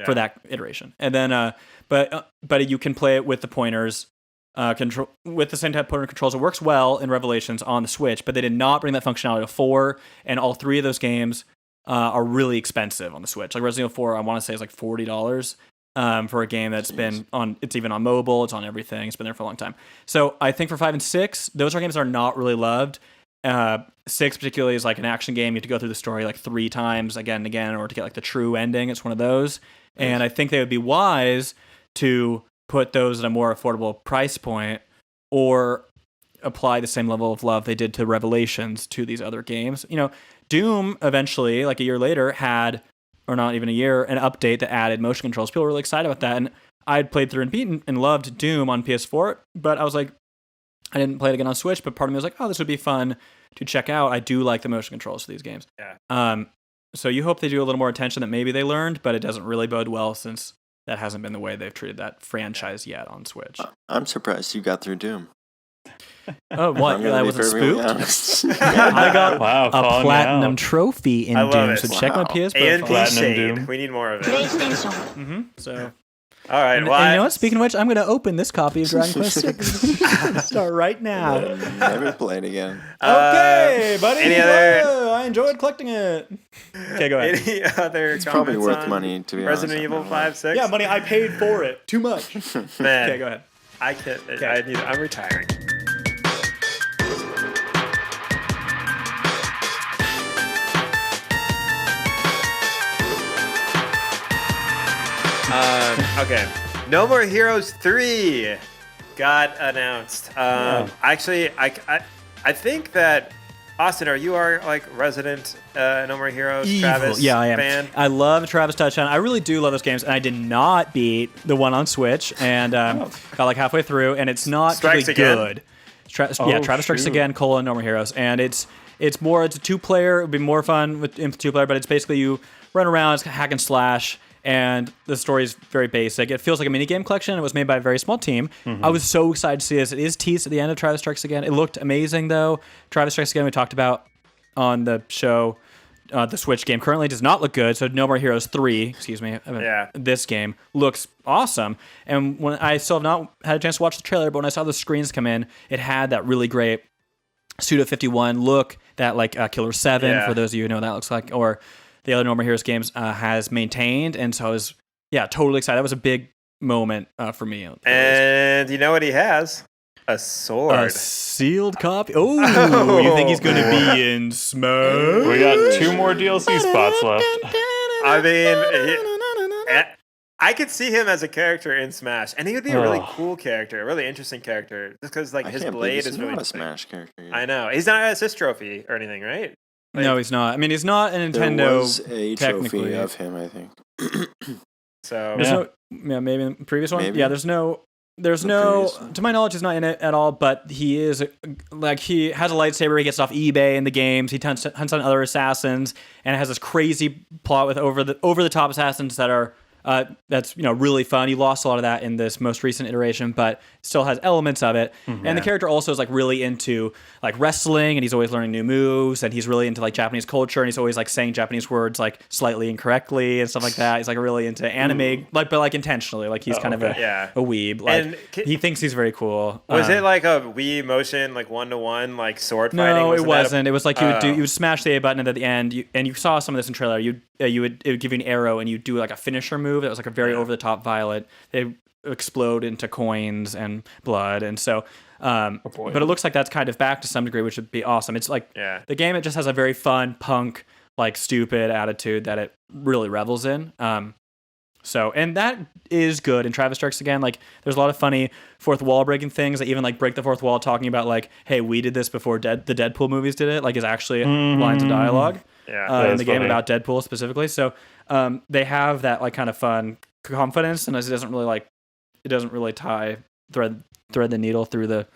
for that iteration. And then, but you can play it with the pointers, control with the same type of pointer controls. It works well in Revelations on the Switch, but they did not bring that functionality to 4, and all 3 of those games are really expensive on the Switch. Like Resident Evil 4, I want to say is like $40 for a game that's been on. It's even on mobile. It's on everything. It's been there for a long time. So I think for 5 and 6, those are games that are not really loved. 6 particularly is like an action game. You have to go through the story like 3 times again and again in order to get like the true ending. It's one of those. And I think they would be wise to put those at a more affordable price point, or apply the same level of love they did to Revelations to these other games. You know, Doom eventually, like a year later, had, or not even a year, an update that added motion controls. People were really excited about that, and I'd played through and beaten and loved Doom on PS4, but I was like, I didn't play it again on Switch, but part of me was like, oh, this would be fun to check out. I do like the motion controls for these games. Yeah. So you hope they do a little more attention that maybe they learned, but it doesn't really bode well since that hasn't been the way they've treated that franchise yet on Switch. I'm surprised you got through Doom. Oh, what? I'm gonna I be wasn't perfectly spooked? honest. I got Wow, a calling you platinum out. trophy in I love Doom, it. so check my Wow. PS ANP profile. Platinum Shade. Doom. We need more of it. PlayStation. So, All right. and, well, and you know what? Speaking of which, I'm going to open this copy of Dragon Quest VI. Start right now. Never played again. Okay, buddy. any other- Whoa, I enjoyed collecting it. Okay, go ahead. Any other It's probably comments worth on money, to be Resident honest. Evil 5, 6? Yeah, money I paid for it. Too much. Man, Okay, go ahead. I can't. I'm retiring. Okay. No More Heroes 3 got announced. Actually, I think that Austin, are you our like resident No More Heroes Travis Yeah, I am. fan? I love Travis Touchdown. I really do love those games, and I did not beat the one on Switch, and got like halfway through, and it's not Strikes really Again? good. Travis Strikes shoot. Again: No More Heroes, and it's a 2-player. It would be more fun with 2-player, but it's basically you run around, it's hack and slash. And the story is very basic. It feels like a minigame collection. It was made by a very small team. I was so excited to see this. It is teased at the end of Travis Strikes Again. It looked amazing, though. Travis Strikes Again, we talked about on the show. The Switch game currently does not look good. So No More Heroes 3, this game looks awesome. And when I still have not had a chance to watch the trailer, but when I saw the screens come in, it had that really great Suda 51 look, that like Killer 7, for those of you who know what that looks like, or the other No More Heroes games has maintained. And so I was, totally excited. That was a big moment for me. And you know what he has? A sword. A sealed copy. Oh, you think he's going to be in Smash? We got 2 more DLC spots left. I mean, I could see him as a character in Smash, and he would be a really cool character, a really interesting character, just because like his blade is really not a interesting. Smash character. I know he's not an assist trophy or anything, right? No, he's not. I mean, he's not a Nintendo. There was a technically. trophy of him, I think. So There's maybe in the previous one. Maybe. Yeah, there's no, previous one. to my knowledge, he's not in it at all, but he is, like, he has a lightsaber he gets off eBay in the games, he hunts on other assassins, and it has this crazy plot with over the top assassins that are, that's, really fun. You lost a lot of that in this most recent iteration, but still has elements of it. And the character also is like really into like wrestling, and he's always learning new moves, and he's really into like Japanese culture, and he's always like saying Japanese words like slightly incorrectly and stuff like that. He's like really into anime, but like intentionally, like he's kind of a weeb. Like And he thinks he's very cool. was it like a Wii motion, like 1-to-1, like sword fighting? No, it Wasn't that wasn't. It was like you would smash the A button, and at the end, you saw some of this in trailer. It would give you an arrow, and you do like a finisher move that was like a very over the top violet. They explode into coins and blood, and so. But it looks like that's kind of back to some degree, which would be awesome. It's like the game. It just has a very fun punk, like stupid attitude that it really revels in. And that is good. And Travis Strikes Again, like there's a lot of funny fourth wall breaking things that even like break the fourth wall, talking about like, hey, we did this before the Deadpool movies did it. Like is actually lines of dialogue in the game funny. about Deadpool specifically. So they have that like kind of fun confidence, and it doesn't really thread the needle through the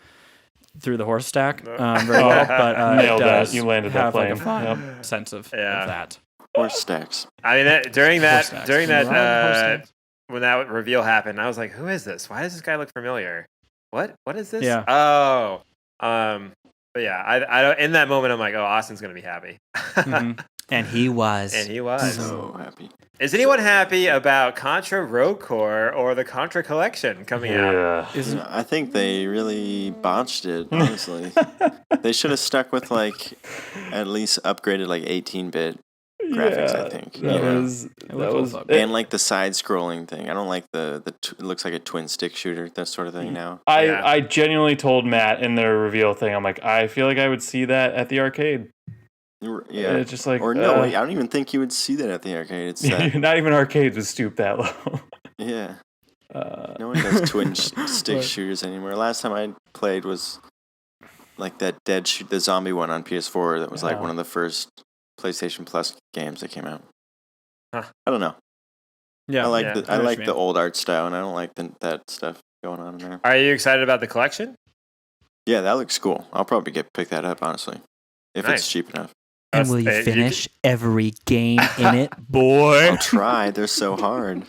horse stack very well, but Nailed it does that. You landed that have like a plane. fun sense of that. Horse stacks. I mean, during that Horse stacks. when that reveal happened, I was like, "Who is this? Why does this guy look familiar? What is this?" Yeah. Oh, but yeah, I don't. In that moment, I'm like, "Oh, Austin's gonna be happy," And he was. and he was. So happy. Is anyone happy about Contra Rogue Core or the Contra Collection coming out? Yeah. I think they really botched it, honestly. They should have stuck with like at least upgraded like 18-bit graphics, I think. That was And like the side scrolling thing. I don't like it looks like a twin stick shooter, that sort of thing now. I genuinely told Matt in their reveal thing, I'm like, I feel like I would see that at the arcade. Yeah. It's just like, or no, I don't even think you would see that at the arcade. It's not even arcades would stoop that low. yeah. No one does twin stick shooters anymore. Last time I played was like that the zombie one on PS4 that was like one of the first PlayStation Plus games that came out. Huh. I don't know. Yeah, I like I know what you the mean. old art style, and I don't like that stuff going on in there. Are you excited about the collection? Yeah, that looks cool. I'll probably pick that up, honestly, if Nice. it's cheap enough. And will you finish every game in it, boy? I'll try. They're so hard.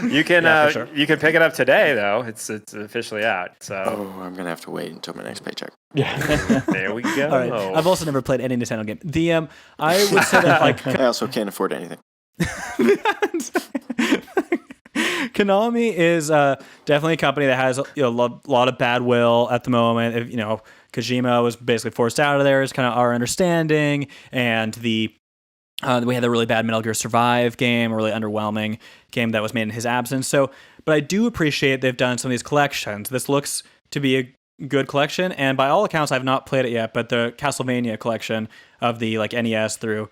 You can Yeah, for sure. you can pick it up today though. It's officially out. So Oh, I'm gonna have to wait until my next paycheck. Yeah. there we go. All right. I've also never played any Nintendo game. The I would say that like I also can't afford anything. Konami is definitely a company that has a lot of bad will at the moment. If, Kojima was basically forced out of there, is kind of our understanding, and we had the really bad Metal Gear Survive game, a really underwhelming game that was made in his absence. So, but I do appreciate they've done some of these collections. This looks to be a good collection, and by all accounts, I've not played it yet, but the Castlevania collection of the like NES through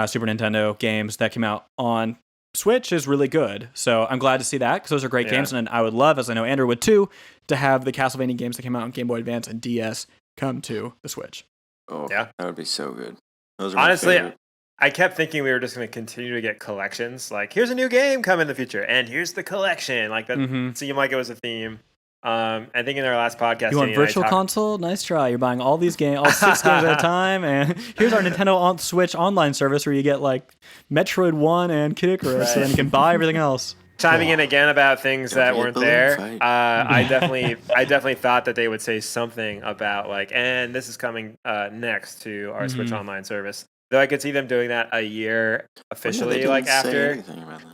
Super Nintendo games that came out on Switch is really good. So I'm glad to see that because those are great games, and I would love, as I know Andrew would too, to have the Castlevania games that came out on Game Boy Advance and DS come to the Switch. Oh, Yeah. that would be so good. Those are Honestly, my favorite. I kept thinking we were just going to continue to get collections. Like, here's a new game coming in the future, and here's the collection. Like that seemed like it was a theme. I think in our last podcast, You want Danny and I Virtual talked- Console? Nice try. You're buying all these games, all 6 games at a time, and here's our Nintendo on Switch online service where you get like Metroid 1 and Kid Icarus, and then you can buy everything else. chiming in again about things that be a weren't balloon there. fight. I definitely thought that they would say something about like, and this is coming next to our Switch Online service. Though I could see them doing that a year officially, They like didn't say after. anything about that.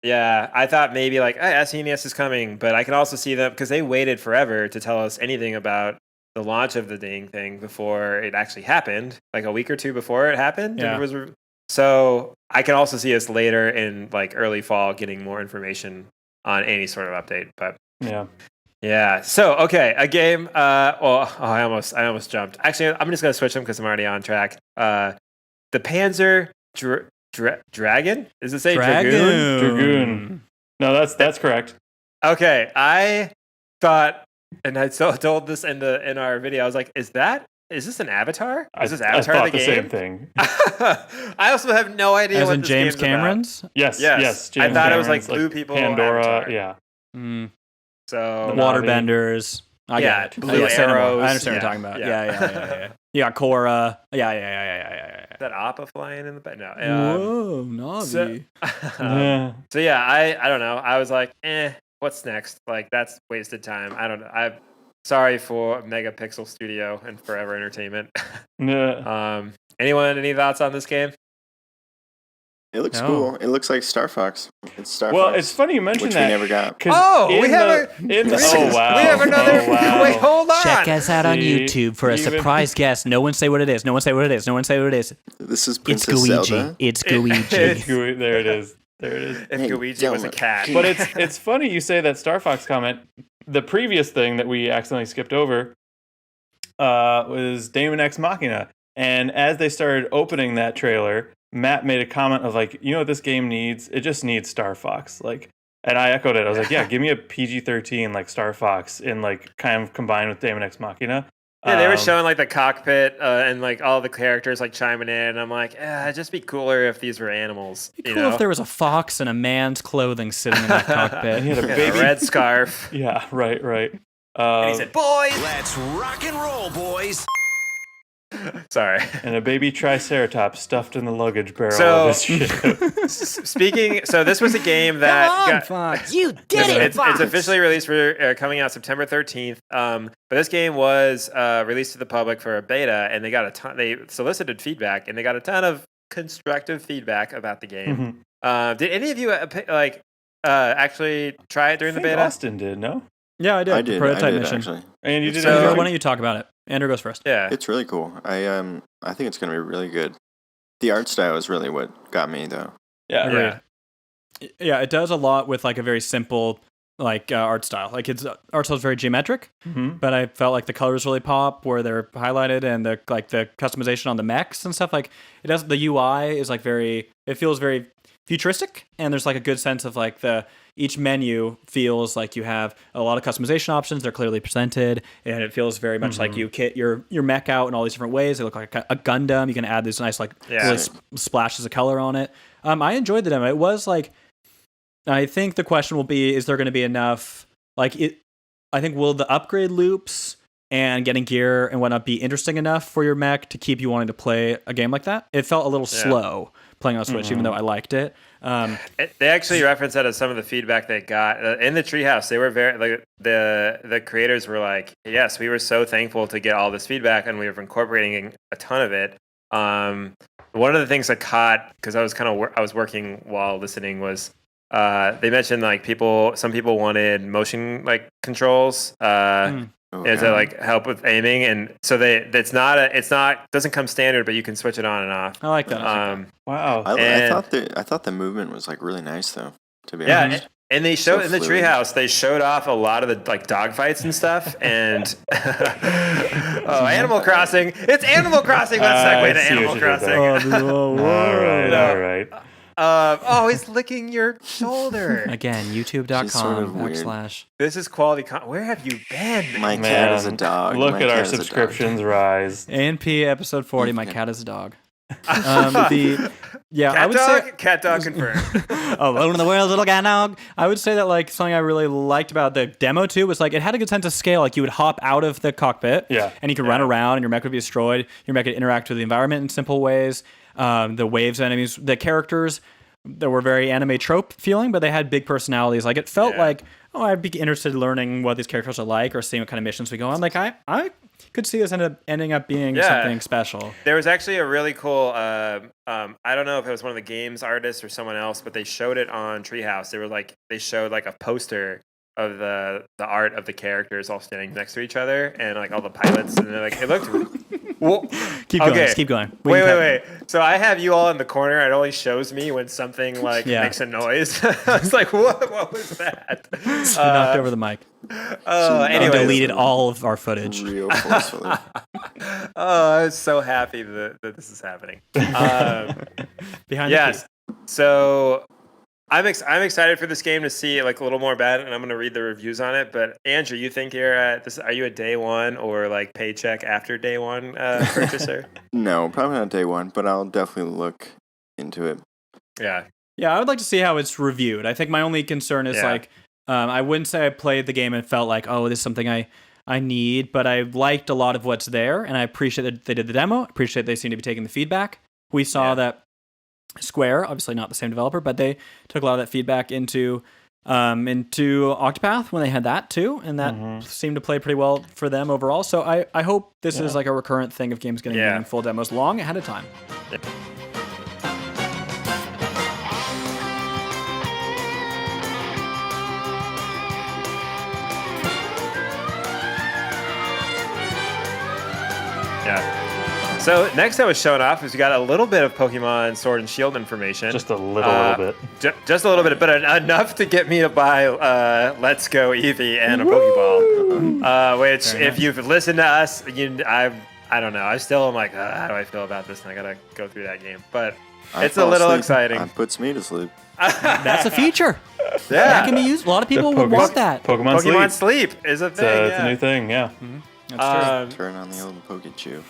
Yeah, I thought maybe like, SNES is coming, but I can also see them because they waited forever to tell us anything about the launch of the dang thing before it actually happened, like a week or two before it happened. Yeah. So I can also see us later in like early fall getting more information on any sort of update. But yeah. So okay, a game. I almost jumped. Actually, I'm just gonna switch them because I'm already on track. The Panzer Dragon. Does it say Dragoon? Dragoon. No, that's correct. Okay, I thought, and I told this in our video. I was like, "Is this an Avatar? Is this Avatar I thought the game?" same thing. I also have no idea As what in this James game's about. Cameron's? Yes. Yes. James I thought it was like Cameron's, Blue People, Pandora. Avatar. Yeah. So Waterbenders. I Yeah, get it. blue I understand arrows. what you're Yeah. talking about. Yeah. Yeah. You got Korra. Yeah. is that Appa flying in the back? No. Whoa, Navi. Yeah. So yeah, I don't know. I was like, what's next? Like that's wasted time. I don't know. I'm sorry for Megapixel Studio and Forever Entertainment. Yeah. Anyone, any thoughts on this game? It looks No. cool. It looks like Star Fox. It's Star Well, Fox. it's funny you mentioned which that. we never got. 'cause Oh, in we the- have in the- This oh is- wow. We have another. Oh, wow. Wait, hold on. Check us out on See, YouTube for a even- surprise guest. No one say what it is. No one say what it is. No one say what it is. This is It's Princess Goo-uigi. Zelda. It's There Goo-uigi. There it is. There it is. If Hey, Goo-uigi was a Dylan. cat. But it's funny you say that Star Fox comment. The previous thing that we accidentally skipped over was Daemon X Machina. And as they started opening that trailer, Matt made a comment of like, you know what this game needs? It just needs Star Fox. Like, and I echoed it. I was like, yeah, give me a PG-13 like Star Fox in like kind of combined with Daemon X Machina. Yeah, they were showing like the cockpit and like all the characters like chiming in, and I'm like, it'd just be cooler if these were animals. It'd be cool if there was a fox in a man's clothing sitting in that cockpit. And he had a Yeah, baby. a red scarf. Yeah, right. And he said, "Boys." Let's rock and roll, boys. Sorry. And a baby triceratops stuffed in the luggage barrel So- of his ship. Speaking, so this was a game that fox. You did it's officially released for coming out September 13th. But this game was released to the public for a beta, and they got a ton. They solicited feedback, and they got a ton of constructive feedback about the game. Did any of you actually try it during the beta? Austin did, no? Yeah, I did. I The did. prototype I did mission. actually. And you did So- Andrew, it. why don't you talk about it? Andrew goes first. Yeah. It's really cool. I think it's gonna be really good. The art style is really what got me though. Yeah. Yeah. Yeah, it does a lot with like a very simple like art style. Like its art style is very geometric, but I felt like the colors really pop where they're highlighted, and the customization on the mechs and stuff. Like it does. The UI is like it feels very futuristic, and there's like a good sense of like the each menu feels like you have a lot of customization options. They're clearly presented, and it feels very much like you kit your mech out in all these different ways. They look like a Gundam. You can add these nice little splashes of color on it. I enjoyed the demo. It was like, I think the question will be, is there going to be enough? I think will the upgrade loops and getting gear and whatnot be interesting enough for your mech to keep you wanting to play a game like that? It felt a little slow playing on Switch, even though I liked it. They actually referenced that as some of the feedback they got in the treehouse. They were very the creators were like, yes, we were so thankful to get all this feedback, and we were incorporating a ton of it. One of the things I caught, because I was working while listening, was they mentioned some people wanted motion controls. To help with aiming, and so doesn't come standard, but you can switch it on and off. I like that. Wow. I thought the movement was really nice though. To be honest. And they showed in the treehouse. They showed off a lot of the dog fights and stuff. And Animal Crossing. It's Animal Crossing. Let's segue to Animal Crossing. All right. He's licking your shoulder. Again, youtube.com/ This is quality Where have you been? My cat is a dog. Look at our subscriptions rise. ANP episode 40, my cat is a dog. Cat dog confirmed. Alone in the world, little cat dog. I would say that something I really liked about the demo too was it had a good sense of scale. You would hop out of the cockpit, and you could run around, and your mech would be destroyed. Your mech could interact with the environment in simple ways. The waves of enemies, the characters, that were very anime trope feeling, but they had big personalities. It felt I'd be interested in learning what these characters are like, or seeing what kind of missions we go on. I could see this ending up being something special. There was actually a really cool, I don't know if it was one of the games artists or someone else, but they showed it on Treehouse. They showed a poster of the art of the characters all standing next to each other, and all the pilots, and they're it looked. Well, keep going. Just keep going. Wait. So I have you all in the corner. It only shows me when something makes a noise. I was like, what was that? Knocked over the mic. Anyway, deleted all of our footage. Real forcefully. I was so happy that this is happening. Behind yes. So I'm excited for this game to see a little more about it, and I'm going to read the reviews on it. But Andrew, you think you're are you a day one or paycheck after day one purchaser? No, probably not day one, but I'll definitely look into it. Yeah. Yeah, I would like to see how it's reviewed. I think my only concern is I wouldn't say I played the game and felt this is something I need, but I liked a lot of what's there, and I appreciate that they did the demo. I appreciate they seem to be taking the feedback. We saw that Square, obviously not the same developer, but they took a lot of that feedback into Octopath when they had that too, and that seemed to play pretty well for them overall. So I hope this is a recurrent thing of games getting meaningful demos long ahead of time. Yeah. So next I was showing off is we got a little bit of Pokemon Sword and Shield information. Just a little bit. Just a little bit, but enough to get me to buy Let's Go Eevee and a Pokeball. Which, if you've listened to us, I don't know. I still am how do I feel about this? And I gotta go through that game, but it's a little exciting. It puts me to sleep. That's a feature. That can be used. A lot of people would want that. Pokemon Sleep is a thing. It's a new thing. Yeah. Mm-hmm. That's true. Turn on the old Pokechew.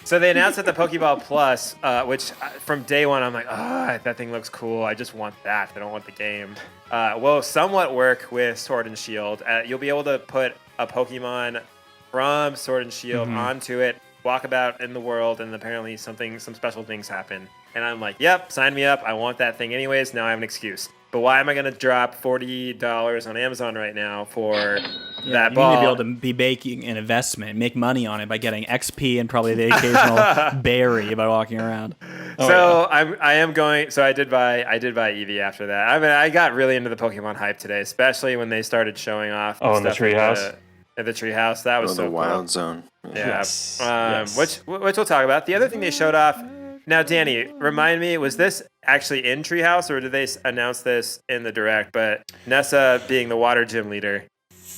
So they announced that the Pokeball Plus, which from day one I'm that thing looks cool. I just want that. I don't want the game. Will somewhat work with Sword and Shield. You'll be able to put a Pokemon from Sword and Shield onto it, walk about in the world, and apparently some special things happen. And I'm yep, sign me up. I want that thing anyways. Now I have an excuse. But why am I going to drop $40 on Amazon right now for that ball? You need to be able to be making an investment, make money on it by getting XP and probably the occasional berry by walking around. I am going. So I did buy Eevee after that. I mean, I got really into the Pokemon hype today, especially when they started showing off. Oh, in the treehouse. At the treehouse, that was so the Wild Zone. Yeah. Yes. Which we'll talk about. The other thing they showed off. Now, Danny, remind me, was this actually in Treehouse, or did they announce this in the Direct? But Nessa being the water gym leader.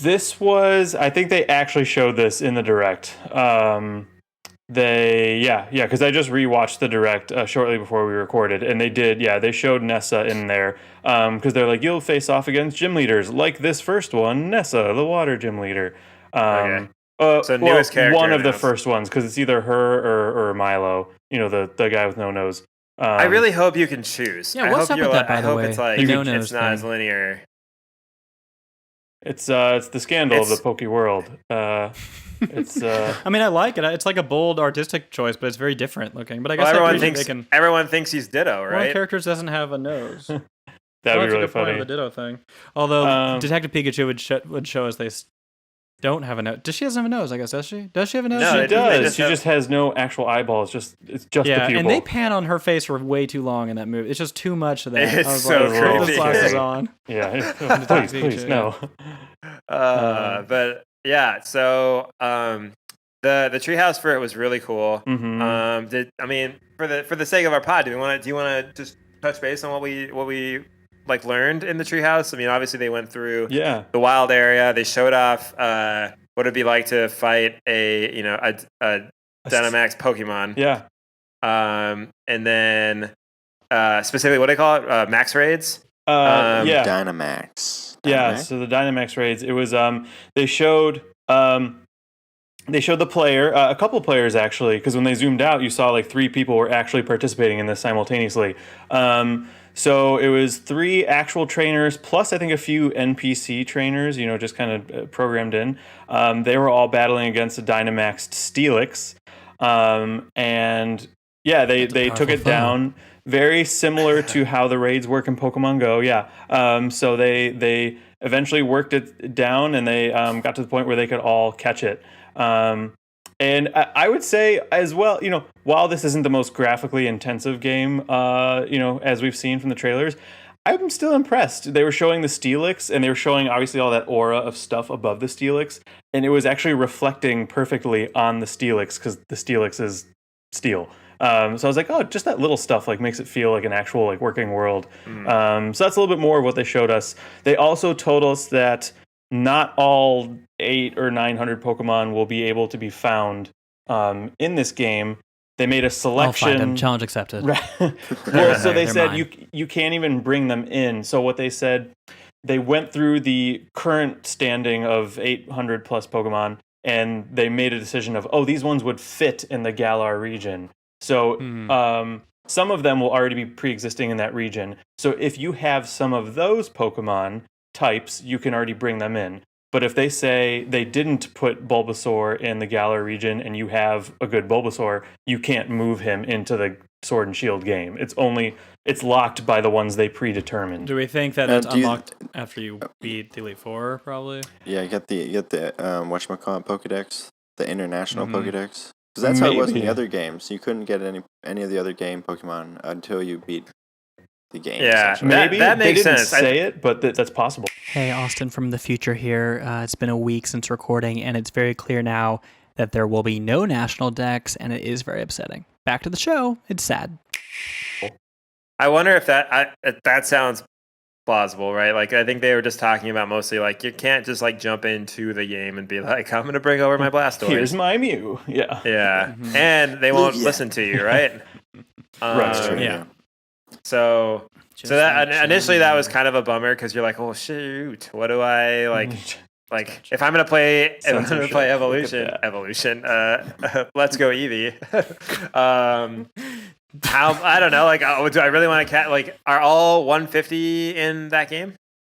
I think they actually showed this in the Direct. because I just rewatched the direct shortly before we recorded, and they showed Nessa in there because they're like, you'll face off against gym leaders like this first one, Nessa, the water gym leader. Okay. So newest character one of the announced. first ones, because it's either her or Milo, the guy with no nose. I really hope you can choose. Yeah, what's up with that, by the way? I hope it's like The no-nose it's not as thing. linear. It's the scandal of the Poke world. It's I mean, I like it. It's like a bold artistic choice, but it's very different looking. But I guess everyone thinks he's Ditto, one of right? the characters doesn't have a nose. that'd That's be a really good point funny. of the Ditto thing. Although Detective Pikachu would show us they don't have a nose. Does she doesn't have a nose? I guess does she? Does she have a nose? No, She they does. just She has no actual eyeballs. It's just the yeah, pupil. and they pan on her face for way too long in that movie. It's just too much of that. It's I was so like, put the creepy. glasses on. Yeah, Detective please, Pikachu, no. But yeah, so the treehouse for it was really cool. Mhm. For the sake of our pod, do you want to just touch base on what we like learned in the treehouse? I mean, obviously they went through Yeah. the wild area. They showed off what it'd be like to fight a Dynamax Pokemon. Yeah. And then specifically, what do they call it? Max raids. Yeah. Dynamax. Yeah, so the Dynamax raids, it was they showed the player, a couple players actually, because when they zoomed out, you saw like 3 people were actually participating in this simultaneously. So it was 3 actual trainers plus I think a few NPC trainers, just kind of programmed in. They were all battling against a Dynamaxed Steelix, and yeah, they took it down. Very similar to how the raids work in Pokemon Go, yeah. So they eventually worked it down, and they got to the point where they could all catch it. And I would say as well, while this isn't the most graphically intensive game, as we've seen from the trailers, I'm still impressed. They were showing the Steelix, and they were showing obviously all that aura of stuff above the Steelix, and it was actually reflecting perfectly on the Steelix because the Steelix is steel. So I was like, oh, just that little stuff like makes it feel like an actual like working world. So that's a little bit more of what they showed us. They also told us that not all 800 or 900 Pokemon will be able to be found in this game. They made a selection. I'll find them. Challenge accepted. Well, so they They're said mine. you can't even bring them in. So what they said, they went through the current standing of 800 plus Pokemon, and they made a decision of, these ones would fit in the Galar region. So some of them will already be pre-existing in that region. So if you have some of those Pokemon types, you can already bring them in. But if they say they didn't put Bulbasaur in the Galar region and you have a good Bulbasaur, you can't move him into the Sword and Shield game. It's locked by the ones they predetermined. Do we think that it's unlocked after you beat the Elite Four, probably? Yeah, you get the whatchamacallit Pokedex, the international Pokedex. Because that's how it was in the other games. You couldn't get any of the other game Pokemon until you beat the game. Yeah, essentially. Maybe that makes they didn't sense. say it, but that's possible. Hey, Austin from the future here. It's been a week since recording, and it's very clear now that there will be no national decks, and it is very upsetting. Back to the show. It's sad. I wonder if that sounds plausible, right? Like, I think they were just talking about mostly like you can't just like jump into the game and be like, I'm gonna bring over my Blastoise. Here's my Mew. Yeah. Yeah, and they won't listen to you, right? Right. True, yeah. So that initially that was kind of a bummer because you're like, oh shoot, what do I like? Like if I'm gonna play Evolution, Let's Go Eevee. How I don't know. Like, do I really want to like? Are all 150 in that game?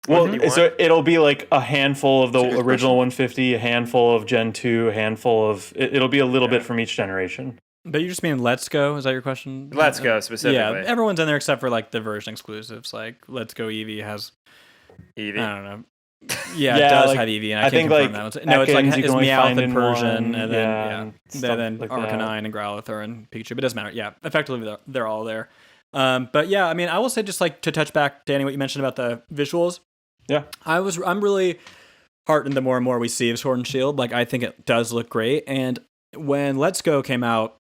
Well, so it'll be like a handful of the That's a good original question. 150, a handful of Gen 2, a handful of. It'll be a little bit from each generation. But you just mean Let's Go? Is that your question? Let's Go specifically. Yeah, everyone's in there except for like the version exclusives. Like Let's Go Eevee has. Eevee. I don't know. Yeah, Yeah, it does like, have Eevee, and I I think, can't confirm like, that one. No, it's like Ekans you it's can only Meowth find and in Persian, one, and and stuff then like that. Arcanine and Growlithe and Pikachu. But it doesn't matter. Yeah, effectively they're all there. But yeah, I mean, I will say just like to touch back, Danny, what you mentioned about the visuals. Yeah, I'm really heartened the more and more we see of Sword and Shield. Like, I think it does look great. And when Let's Go came out,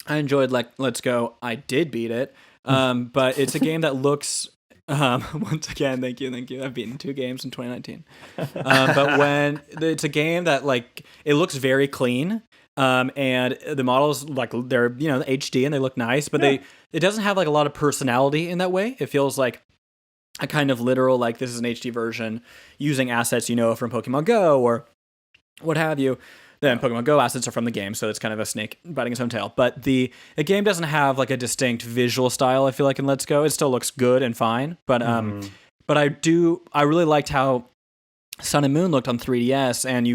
I enjoyed Let's Go. I did beat it. But it's a game that looks, once again, thank you. I've beaten 2 games in 2019. But when it's a game that like, it looks very clean. And the models like they're HD and they look nice, but it doesn't have like a lot of personality in that way. It feels like a kind of literal like this is an HD version using assets from Pokemon Go or what have you. Then Pokemon Go assets are from the game, so it's kind of a snake biting its own tail. But the game doesn't have like a distinct visual style. I feel like in Let's Go, it still looks good and fine. But I really liked how Sun and Moon looked on 3DS, and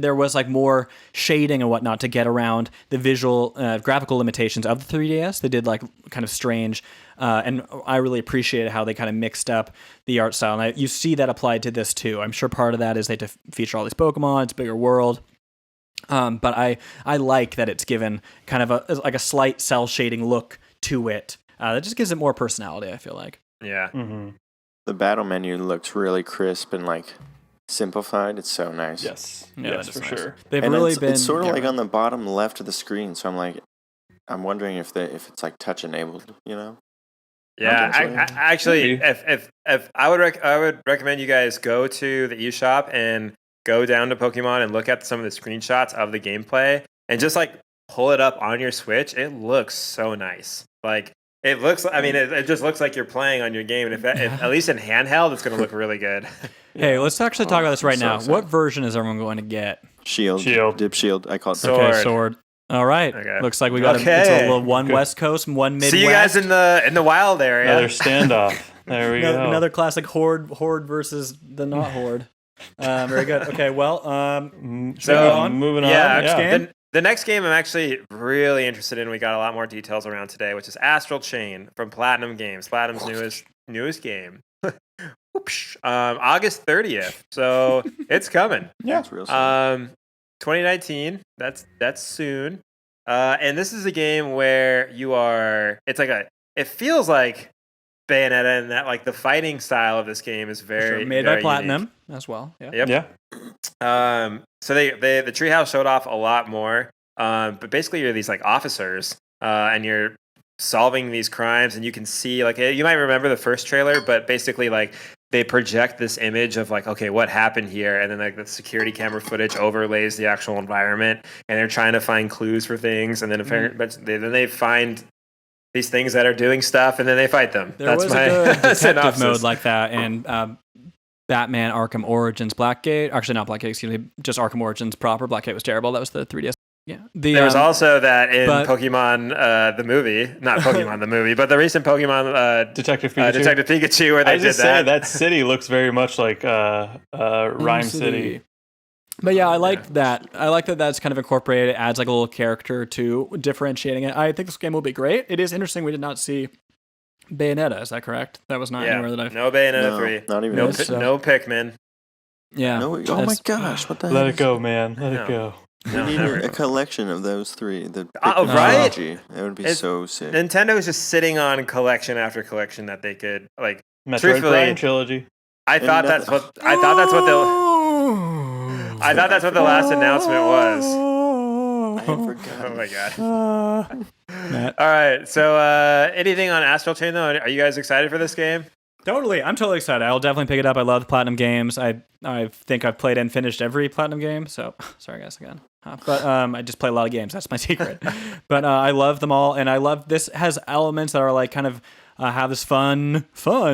there was like more shading and whatnot to get around the visual graphical limitations of the 3DS. They did like kind of strange, and I really appreciated how they kind of mixed up the art style. And you see that applied to this too. I'm sure part of that is they feature all these Pokemon. It's a bigger world. But I like that it's given kind of a slight cell shading look to it. That just gives it more personality, I feel like. Yeah. Mm-hmm. The battle menu looks really crisp and like simplified. It's so nice. Yes, Yeah, yes, that is for nice. sure. They've And really been. it's sort of like on the bottom left of the screen. So I'm wondering if it's like touch enabled. Yeah, Potentially. I actually, Maybe. if I would recommend you guys go to the eShop and go down to Pokemon and look at some of the screenshots of the gameplay and just like pull it up on your Switch. It looks so nice. Like it looks. I mean, it just looks like you're playing on your game, and if at least in handheld, it's going to look really good. Hey, let's actually talk about this right so now. excited. What version is everyone going to get? Shield. Dip shield. I call it Sword. Okay, sword. All right. Okay. Looks like we got it's a little one West Coast, one Midwest. See you guys in the wild area. Another standoff. There we go. Another classic horde versus the not horde. Very good. Okay, well, So moving on. Yeah, Next game? the next game I'm actually really interested in. We got a lot more details around today, which is Astral Chain from Platinum Games. Platinum's newest game. Whoops. August 30th. So it's coming. Yeah. It's real soon. 2019. That's soon. And this is a game where it feels like Bayonetta, and that like the fighting style of this game is very made very by Platinum unique. as well. Yeah. Yep. Yeah. So the Treehouse showed off a lot more. But basically, you're these like officers, and you're solving these crimes, and you can see like you might remember the first trailer, but basically like they project this image of like, okay, what happened here, and then like the security camera footage overlays the actual environment, and they're trying to find clues for things, and then then they find these things that are doing stuff, and then they fight them. There was a good detective synopsis. mode like that in Batman Arkham Origins Blackgate. Actually, not Blackgate, excuse me, just Arkham Origins proper. Blackgate was terrible. That was the 3DS. Yeah. There was also that in Pokemon the movie, not Pokemon the movie, but the recent Pokemon Detective Pikachu. Detective Pikachu, where they I did just that. say that city looks very much like Rhyme City. But yeah, I like that. I like that that's kind of incorporated. It adds like a little character to differentiating it. I think this game will be great. It is interesting we did not see Bayonetta. Is that correct? That was not anywhere that I've... No Bayonetta No, 3. not even no, this. no Pikmin. Yeah. No, oh my That's- gosh, what the Let heck? it go, man. Let No. it go. We No, need never. a collection of those three. The right? Goo-uigi. That would be It's- so sick. Nintendo is just sitting on collection after collection that they could like. Metroid Truthfully- Prime trilogy. I thought that's what the last announcement was. I had Oh forgotten. my god. Matt. All right. So anything on Astral Chain though? Are you guys excited for this game? Totally. I'm totally excited. I'll definitely pick it up. I love Platinum games. I think I've played and finished every Platinum game. So sorry guys again. But I just play a lot of games. That's my secret. But I love them all, and I love this has elements that are like kind of have this fun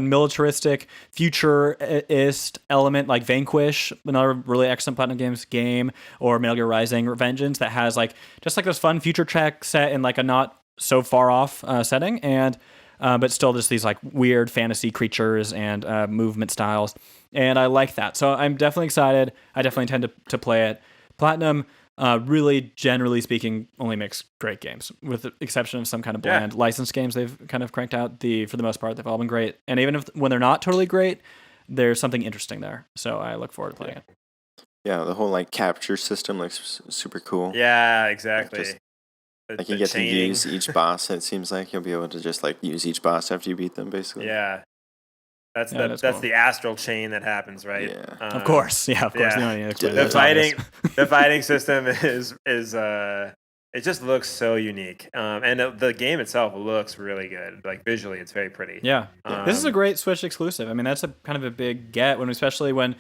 militaristic futurist element, like Vanquish, another really excellent Platinum Games game, or Metal Gear Rising: Revengeance, that has like just like this fun future track set in like a not so far off setting, and but still just these like weird fantasy creatures and movement styles, and I like that. So I'm definitely excited. I definitely intend to play it. Platinum, really, generally speaking, only makes great games, with the exception of some kind of bland licensed games they've kind of cranked out. For the most part, they've all been great. And even when they're not totally great, there's something interesting there. So I look forward to playing it. Yeah, the whole like capture system looks super cool. Yeah, exactly. Just- The- Like you the get chaining. to use each boss. It seems like you'll be able to just like use each boss after you beat them, basically. Yeah. That's Yeah, that's that's cool. the astral chain that happens, right? Yeah. Of course. Yeah, of course. yeah. You don't need to explain The that. It's obvious. the fighting system is it just looks so unique. And the game itself looks really good. Like visually, it's very pretty. Yeah. This is a Um, great Switch exclusive. I mean, that's a kind of a big get, especially when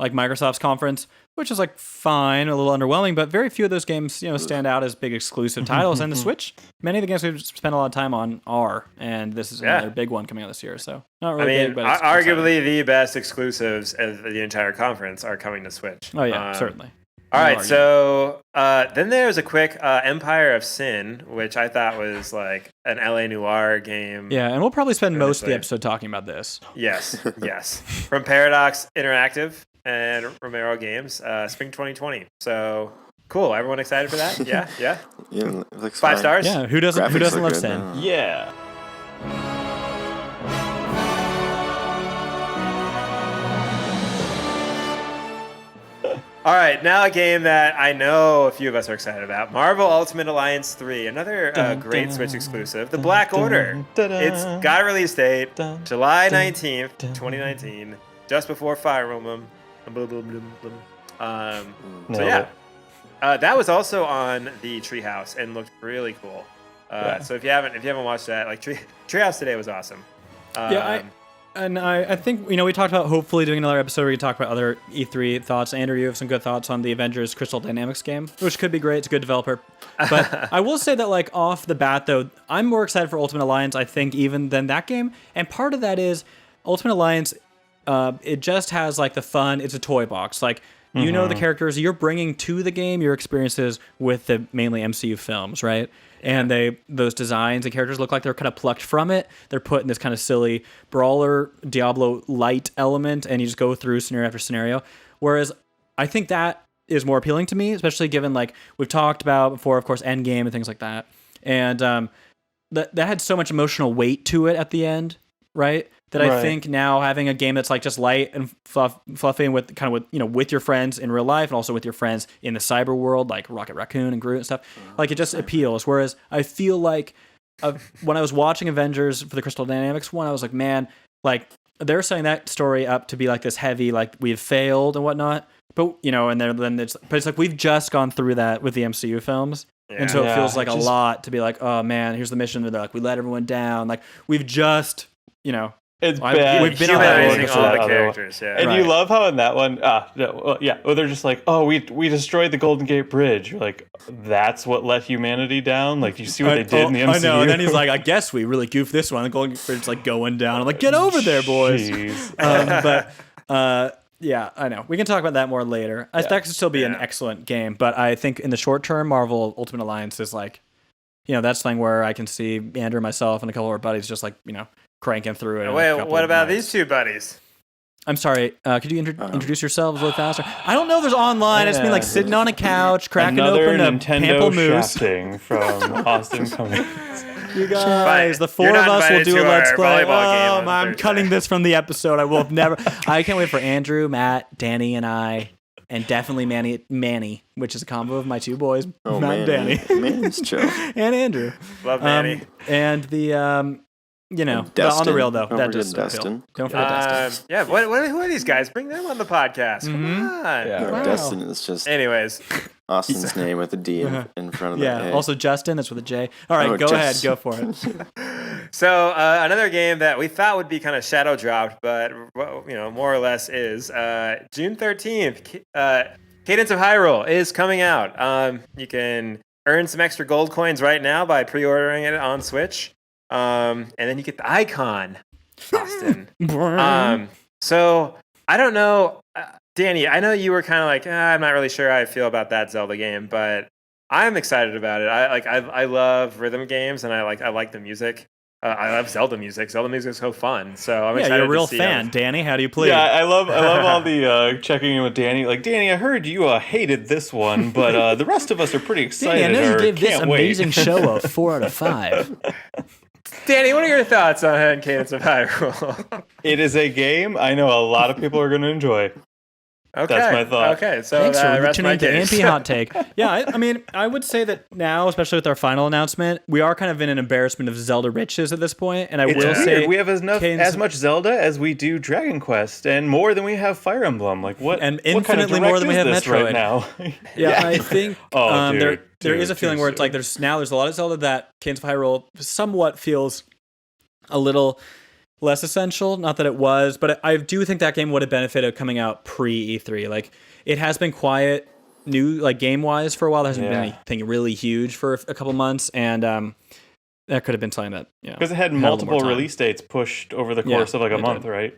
like Microsoft's conference, which is like fine, a little underwhelming, but very few of those games, stand out as big exclusive titles. And the Switch, many of the games we've spent a lot of time on are, and this is another big one coming out this year. So not really big, but it's arguably the best exclusives of the entire conference are coming to Switch. Oh yeah, certainly. All right, so then there's a quick Empire of Sin, which I thought was like an LA Noire game. Yeah, and we'll probably spend most of the episode talking about this. Yes, yes. From Paradox Interactive and Romero Games, spring 2020. So cool. Everyone excited for that? Yeah. Yeah, it looks 5 fine. stars? Yeah, who doesn't Graphics love look Sin? good. Yeah. All right, now a game that I know a few of us are excited about. Marvel Ultimate Alliance 3, another great Switch exclusive. The Black Order. It's got a release date, July 19th, 2019, just before Fire Emblem. So yeah, that was also on the Treehouse and looked really cool. So if you haven't watched that, like Treehouse today was awesome. I think, we talked about hopefully doing another episode where we talk about other E3 thoughts. Andrew, you have some good thoughts on the Avengers Crystal Dynamics game, which could be great. It's a good developer. But I will say that, like, off the bat, though, I'm more excited for Ultimate Alliance, I think, even than that game. And part of that is Ultimate Alliance, it just has, like, the fun. It's a toy box. Like, you know the characters. You're bringing to the game your experiences with the mainly MCU films, right? And those designs and characters look like they're kind of plucked from it. They're put in this kind of silly brawler, Diablo light element, and you just go through scenario after scenario. Whereas I think that is more appealing to me, especially given, like, we've talked about before, of course, Endgame and things like that. And that had so much emotional weight to it at the end, right? That I think now having a game that's like just light and fluffy and with your friends in real life and also with your friends in the cyber world, like Rocket Raccoon and Groot and stuff, like it just appeals. Whereas I feel like when I was watching Avengers for the Crystal Dynamics one, I was like, man, like they're setting that story up to be like this heavy, like we've failed and whatnot. But it's like we've just gone through that with the MCU films. Yeah. And so it feels like a lot to be like, oh man, here's the mission. They're like, we let everyone down. Like we've just, it's bad. We've been humanizing all the characters, yeah. And you love how in that one, they're just like, oh, we destroyed the Golden Gate Bridge. You're like, that's what let humanity down? Like, you see what they did in the MCU? I know, and then he's like, I guess we really goofed this one. The Golden Gate Bridge is like going down. I'm like, get over there, boys. Yeah, I know. We can talk about that more later. That could still be an excellent game, but I think in the short term, Marvel Ultimate Alliance is like, that's something where I can see Andrew, myself, and a couple of our buddies just like, cranking through it. Wait, what about these two buddies? I'm sorry. Could you introduce yourselves a little faster? I don't know if there's online. It's been like sitting on a couch, cracking open a pamplemousse. Shafting from Austin Cummings. You guys, the four of us will do a Let's Play. I'm cutting this from the episode. I will have never. I can't wait for Andrew, Matt, Danny, and I. And definitely Manny, which is a combo of my two boys, Matt and Danny. Manny's chill. And Andrew. Love Manny. And the... Dustin. On the real though, Don't that forget does Dustin. Don't forget Dustin. Yeah, who are these guys? Bring them on the podcast. Come on. Yeah. Wow. Dustin is just Anyways, Austin's name with a D in front of the A. Also Justin, that's with a J. All right, go ahead, go for it. So another game that we thought would be kind of shadow dropped, but more or less is June 13th. Cadence of Hyrule is coming out. You can earn some extra gold coins right now by pre-ordering it on Switch. And then you get the icon, Austin. So I don't know, Danny. I know you were kind of like, I'm not really sure how I feel about that Zelda game, but I'm excited about it. I love rhythm games, and I like the music. I love Zelda music. Zelda music is so fun. So I'm excited. You're a real to see fan, Danny. How do you play? Yeah, I love all the checking in with Danny. Like, Danny, I heard you hated this one, but the rest of us are pretty excited. Danny, I know you gave this can't wait. amazing show a 4 out of 5. Danny, what are your thoughts on Cadence of Hyrule? It is a game I know a lot of people are going to enjoy. Okay. That's my thought. Okay, so thanks for rest my tuning into case. ANP Hot Take. Yeah, I mean, I would say that now, especially with our final announcement, we are kind of in an embarrassment of Zelda riches at this point, and It's will weird. say We have as much Zelda as we do Dragon Quest, and more than we have Fire Emblem. Like what? And what kind of infinitely more than we have direct is this Metroid. right now. Yeah, I think there is a dude, feeling where it's like there's a lot of Zelda that Cadence of Hyrule somewhat feels a little less essential. Not that it was, but I do think that game would have benefited coming out pre E3. Like, it has been quiet, new like game wise for a while. There hasn't been anything really huge for a couple months, and that could have been something that because it had multiple release dates pushed over the course of like a month, right?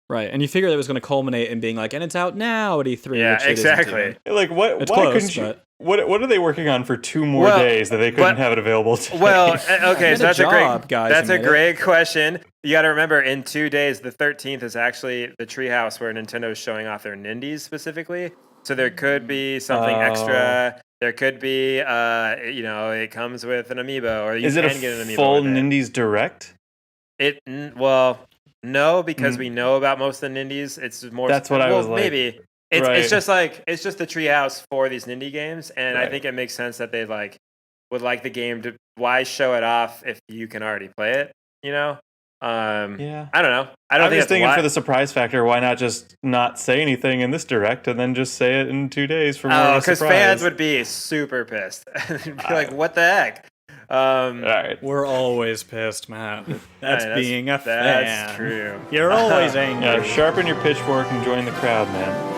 Right, and you figured it was going to culminate in being like, and it's out now at E3. Yeah, exactly. Like, what? It's why close, couldn't you? What are they working on for 2 more days that they couldn't have it available today? Well, okay, so that's a great question. You got to remember, in 2 days, the 13th is actually the Treehouse where Nintendo is showing off their Nindies specifically. So there could be something extra. There could be, it comes with an amiibo, or you can get an amiibo. Is it a full Nindies Direct? No, because we know about most of the Nindies. It's more. That's what I was like. Maybe it's just the treehouse for these Nindy games, and I think it makes sense that they would like the game to. Why show it off if you can already play it? You know. Yeah. I don't know. I'm just thinking for the surprise factor. Why not just not say anything in this direct and then just say it in 2 days for more of a surprise? Because fans would be super pissed. They'd be like, "What the heck?" All right. We're always pissed, Matt. That's being a fan. That's true. You're always angry. Yeah, sharpen your pitchfork and join the crowd, man.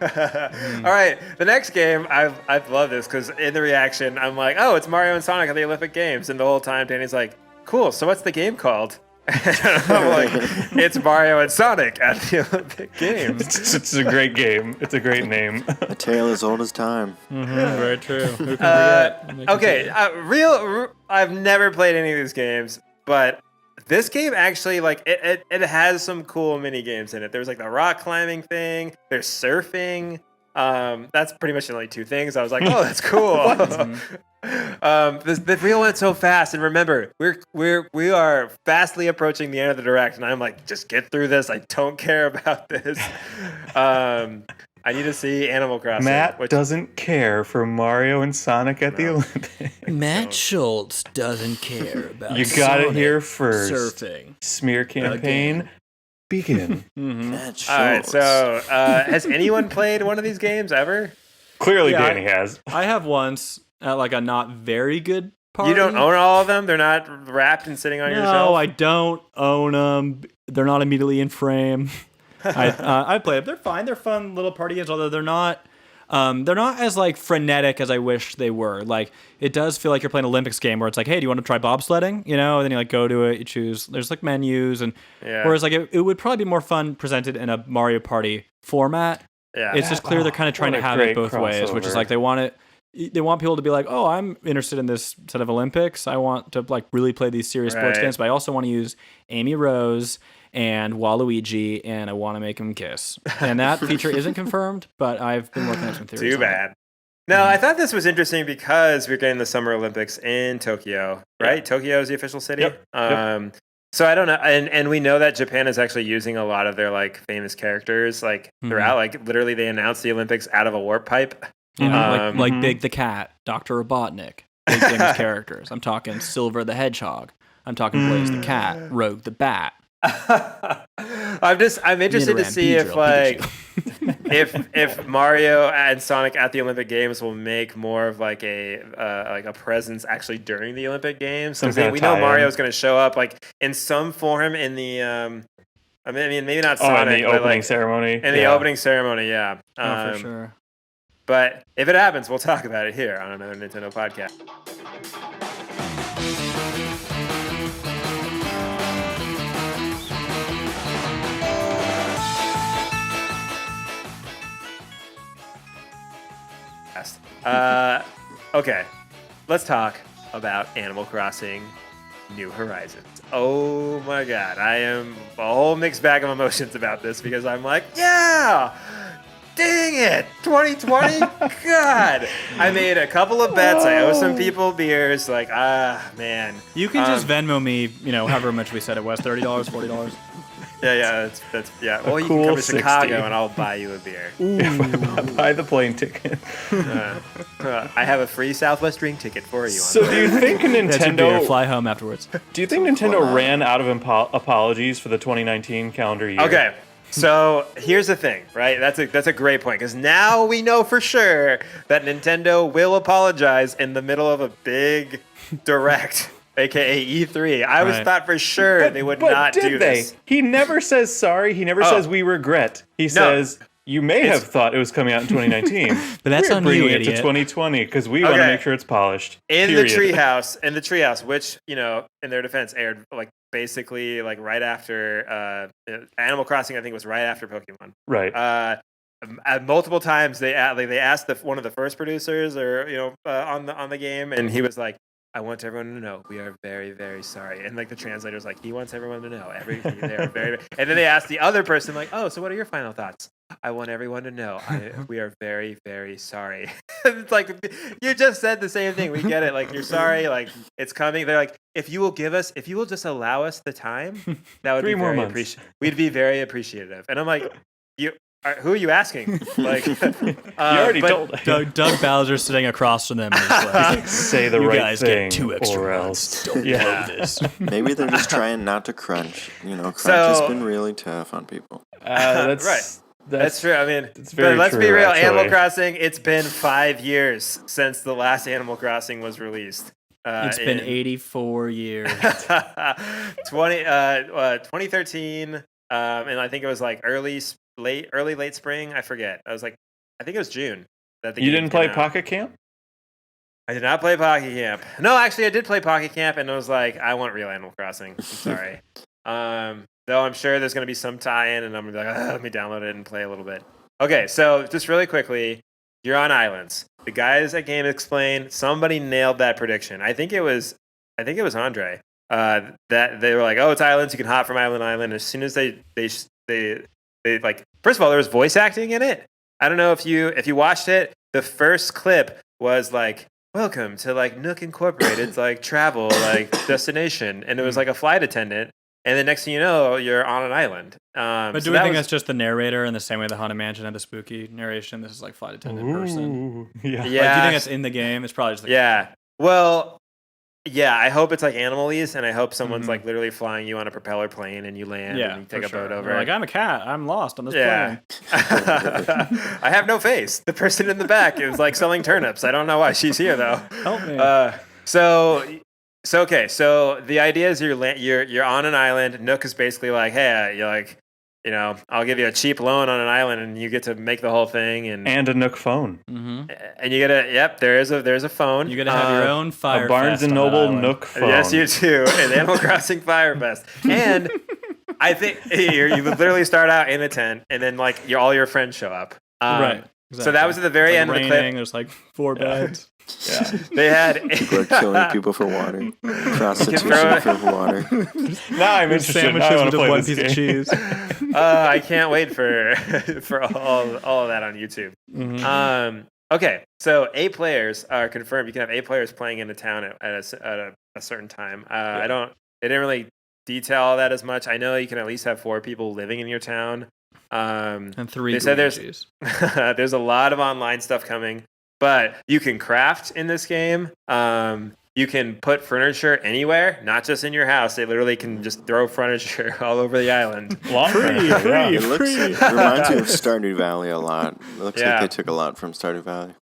All right, the next game, I've loved this because in the reaction, I'm like, oh, it's Mario and Sonic at the Olympic Games. And the whole time, Danny's like, cool, so what's the game called? I'm like, it's Mario and Sonic at the Olympic Games. It's a great game. It's a great name. A tale as old as time. Very true. Who can forget? Okay, I've never played any of these games, but this game actually, it has some cool mini games in it. There's the rock climbing thing. There's surfing. That's pretty much the only 2 things. I was like, oh, that's cool. The reel went so fast, and remember, we are fastly approaching the end of the direct, and I'm like, just get through this. I don't care about this. I need to see Animal Crossing. Matt doesn't care for Mario and Sonic at the Olympics. Matt Schultz doesn't care about You got it here first. Surfing. Smear campaign. Begin. Matt Schultz. All right, so has anyone played one of these games ever? Clearly, Danny has. I have once at a not very good party. You don't own all of them? They're not wrapped and sitting on your shelf? No, I don't own them. They're not immediately in frame. I play them. They're fine. They're fun little party games, although they're not as frenetic as I wish they were. It does feel like you're playing an Olympics game where it's like, hey, do you want to try bobsledding? And then you go to it, you choose. There's menus, and whereas it would probably be more fun presented in a Mario Party format. Yeah, it's just clear they're kind of trying to have it both ways, which is they want people to be like, oh, I'm interested in this set of Olympics. I want to really play these serious sports games, but I also want to use Amy Rose and Waluigi, and I want to make him kiss. And that feature isn't confirmed, but I've been working on some theories. Too bad. No, I thought this was interesting because we're getting the Summer Olympics in Tokyo, right? Yeah. Tokyo is the official city. Yep. So I don't know, and we know that Japan is actually using a lot of their famous characters throughout. Literally, they announced the Olympics out of a warp pipe. Big the Cat, Dr. Robotnik, big famous characters. I'm talking Silver the Hedgehog. I'm talking Blaze the Cat, Rogue the Bat. I'm interested to see if Mario and Sonic at the Olympic Games will make more of a presence actually during the Olympic Games, because we know Mario's going to show up in some form in the maybe not Sonic, in the opening ceremony. In the opening ceremony, yeah. For sure. But if it happens, we'll talk about it here on another Nintendo podcast. Okay, let's talk about Animal Crossing New Horizons. Oh my god, I am a whole mixed bag of emotions about this because I'm like, yeah! Dang it! 2020? God! I made a couple of bets. I owe some people beers. Man. You can just Venmo me, however much we said it was, $30, $40. Yeah, that's yeah. Well, you can come to Chicago and I'll buy you a beer. I'll buy the plane ticket. I have a free Southwest drink ticket for you. So do you think Nintendo fly home afterwards? Do you think Nintendo ran out of apologies for the 2019 calendar year? Okay. So here's the thing, right? That's a great point because now we know for sure that Nintendo will apologize in the middle of a big direct, aka E3. I was thought for sure they would not do this. He never says sorry. He never says we regret. He says you may have thought it was coming out in 2019, but that's We're on bringing you, it idiot. to 2020 because we want to make sure it's polished. In the treehouse, which in their defense aired like basically like right after Animal Crossing. I think was right after Pokemon. Right. Multiple times they asked one of the first producers or on the game, and he was like, I want everyone to know we are very, very sorry. And like the translator's like, he wants everyone to know everything. They are very, and then they asked the other person like, oh, so what are your final thoughts? I want everyone to know we are very, very sorry. It's like you just said the same thing. We get it. Like you're sorry. Like it's coming. They're like, if you will just allow us the time, that would 3 be more very months. we'd be very appreciative. And I'm like, who are you asking? Like, you already told. Doug Bowser sitting across from them. And is like, say the you right guys thing, get 2 extra or months. else. Don't blow this. Maybe they're just trying not to crunch. Crunch has been really tough on people. That's right. That's true. I mean, very let's be true, real. actually. Animal Crossing. It's been 5 years since the last Animal Crossing was released. It's been 84 years. 2013, and I think it was like late spring. I forget. I think it was June. That the You game didn't came play out. Pocket Camp? I did not play Pocket Camp. No, actually, I did play Pocket Camp, and I was like, I want real Animal Crossing. I'm sorry. Though I'm sure there's going to be some tie-in, and I'm going to be like, let me download it and play a little bit. Okay, so just really quickly, you're on islands. The guys at Game Explain, somebody nailed that prediction. I think it was Andre. That they were like, oh, it's islands. You can hop from island to island. As soon as they like, first of all, there was voice acting in it. I don't know if you watched it. The first clip was like, welcome to like Nook Incorporated's like travel like destination, and it was like a flight attendant. And then next thing you know, you're on an island. But do we think that's just the narrator in the same way the Haunted Mansion had the spooky narration? This is like flight attendant person. Yeah. Like, do you think that's in the game? It's probably just like Well, yeah, I hope it's like Animalese, and I hope someone's like literally flying you on a propeller plane and you land and you take a boat over. You're like, I'm a cat. I'm lost on this plane. I have no face. The person in the back is like selling turnips. I don't know why she's here though. Help me. So okay. So the idea is you're on an island. Nook is basically like, hey, you're like, I'll give you a cheap loan on an island, and you get to make the whole thing, and a Nook phone. And you get there's a phone. You got to have your own Fire a Barnes and Noble Nook phone. Yes, you do. An Animal Crossing Fire Fest, and I think you literally start out in a tent, and then like all your friends show up. Right. Exactly. So that was at the very end of the clip. There's like 4 beds. Yeah. They had people are killing people for water. Prostitution for water. Now I'm interested. Sandwiches with play one this piece game. of cheese. I can't wait for all of that on YouTube. Okay, so 8 players are confirmed. You can have 8 players playing in a town at a certain time. They didn't really detail all that as much. I know you can at least have 4 people living in your town. And 3 They said Luigis. there's a lot of online stuff coming, but you can craft in this game. You can put furniture anywhere, not just in your house. They literally can just throw furniture all over the island. It reminds me of Stardew Valley a lot. It looks like they took a lot from Stardew Valley.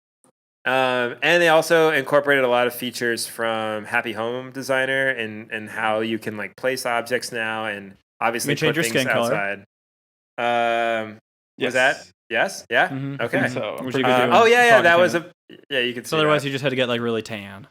And they also incorporated a lot of features from Happy Home Designer and how you can like place objects now, and obviously change put your things skin color. outside. Was that? Yes. Yeah. Mhm. Okay. So, Which you could do in That Pocket was Camp. you could. So otherwise, you just had to get like really tan.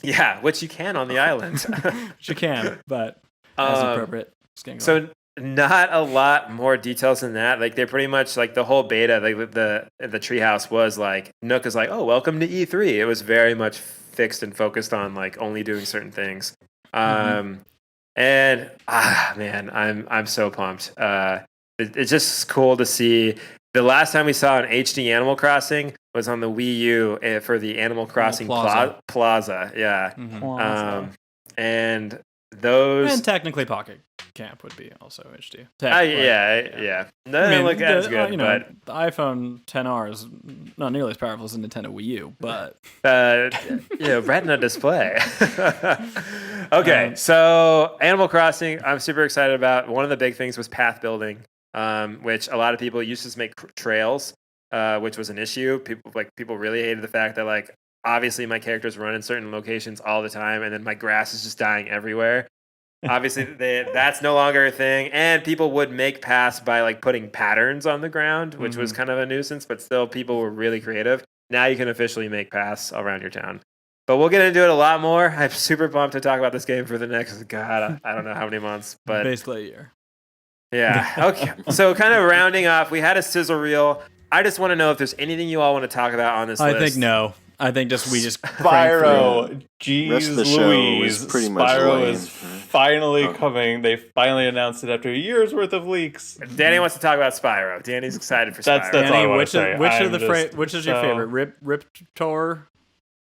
Yeah, which you can on the island. Which you can, but as appropriate skin color. So not a lot more details than that. Like they're pretty much like the whole beta. Like the treehouse was like Nook is like, oh, welcome to E3. It was very much fixed and focused on like only doing certain things. And man, I'm so pumped. It's just cool to see. The last time we saw an HD Animal Crossing was on the Wii U for the Animal Crossing Plaza. Yeah. And those. And technically, Pocket Camp would be also HD. Yeah. Doesn't look as good, but the iPhone XR is not nearly as powerful as the Nintendo Wii U, but Retina display. Okay, so Animal Crossing, I'm super excited about. One of the big things was path building. which a lot of people used to just make trails, which was an issue. People really hated the fact that like obviously my characters run in certain locations all the time, and then my grass is just dying everywhere. Obviously, that's no longer a thing, and people would make paths by like putting patterns on the ground, which was kind of a nuisance. But still, people were really creative. Now you can officially make paths around your town. But we'll get into it a lot more. I'm super pumped to talk about this game for the next I don't know how many months, but basically a year. Yeah. Okay. So kind of rounding off, we had a sizzle reel. I just want to know if there's anything you all want to talk about on this list. I think no. I think we just Spyro, jeez Rest of the show Louise, was pretty much Spyro lame. is finally coming. They finally announced it after a year's worth of leaks. Danny wants to talk about Spyro. Danny's excited for Spyro. That's all I Danny, want to say. which is your favorite? Riptor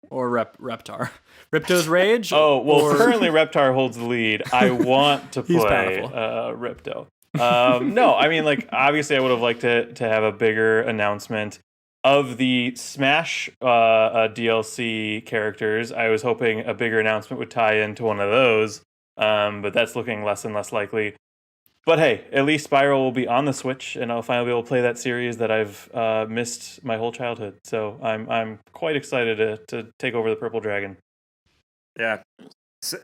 or Reptar? Ripto's Rage? Oh, well, or... currently Reptar holds the lead. I want to He's play Ripto. No, I mean, like, obviously I would have liked to have a bigger announcement of the Smash DLC characters. I was hoping a bigger announcement would tie into one of those, but that's looking less and less likely. But hey, at least Spyro will be on the Switch, and I'll finally be able to play that series that I've missed my whole childhood. So I'm quite excited to take over the Purple Dragon. Yeah.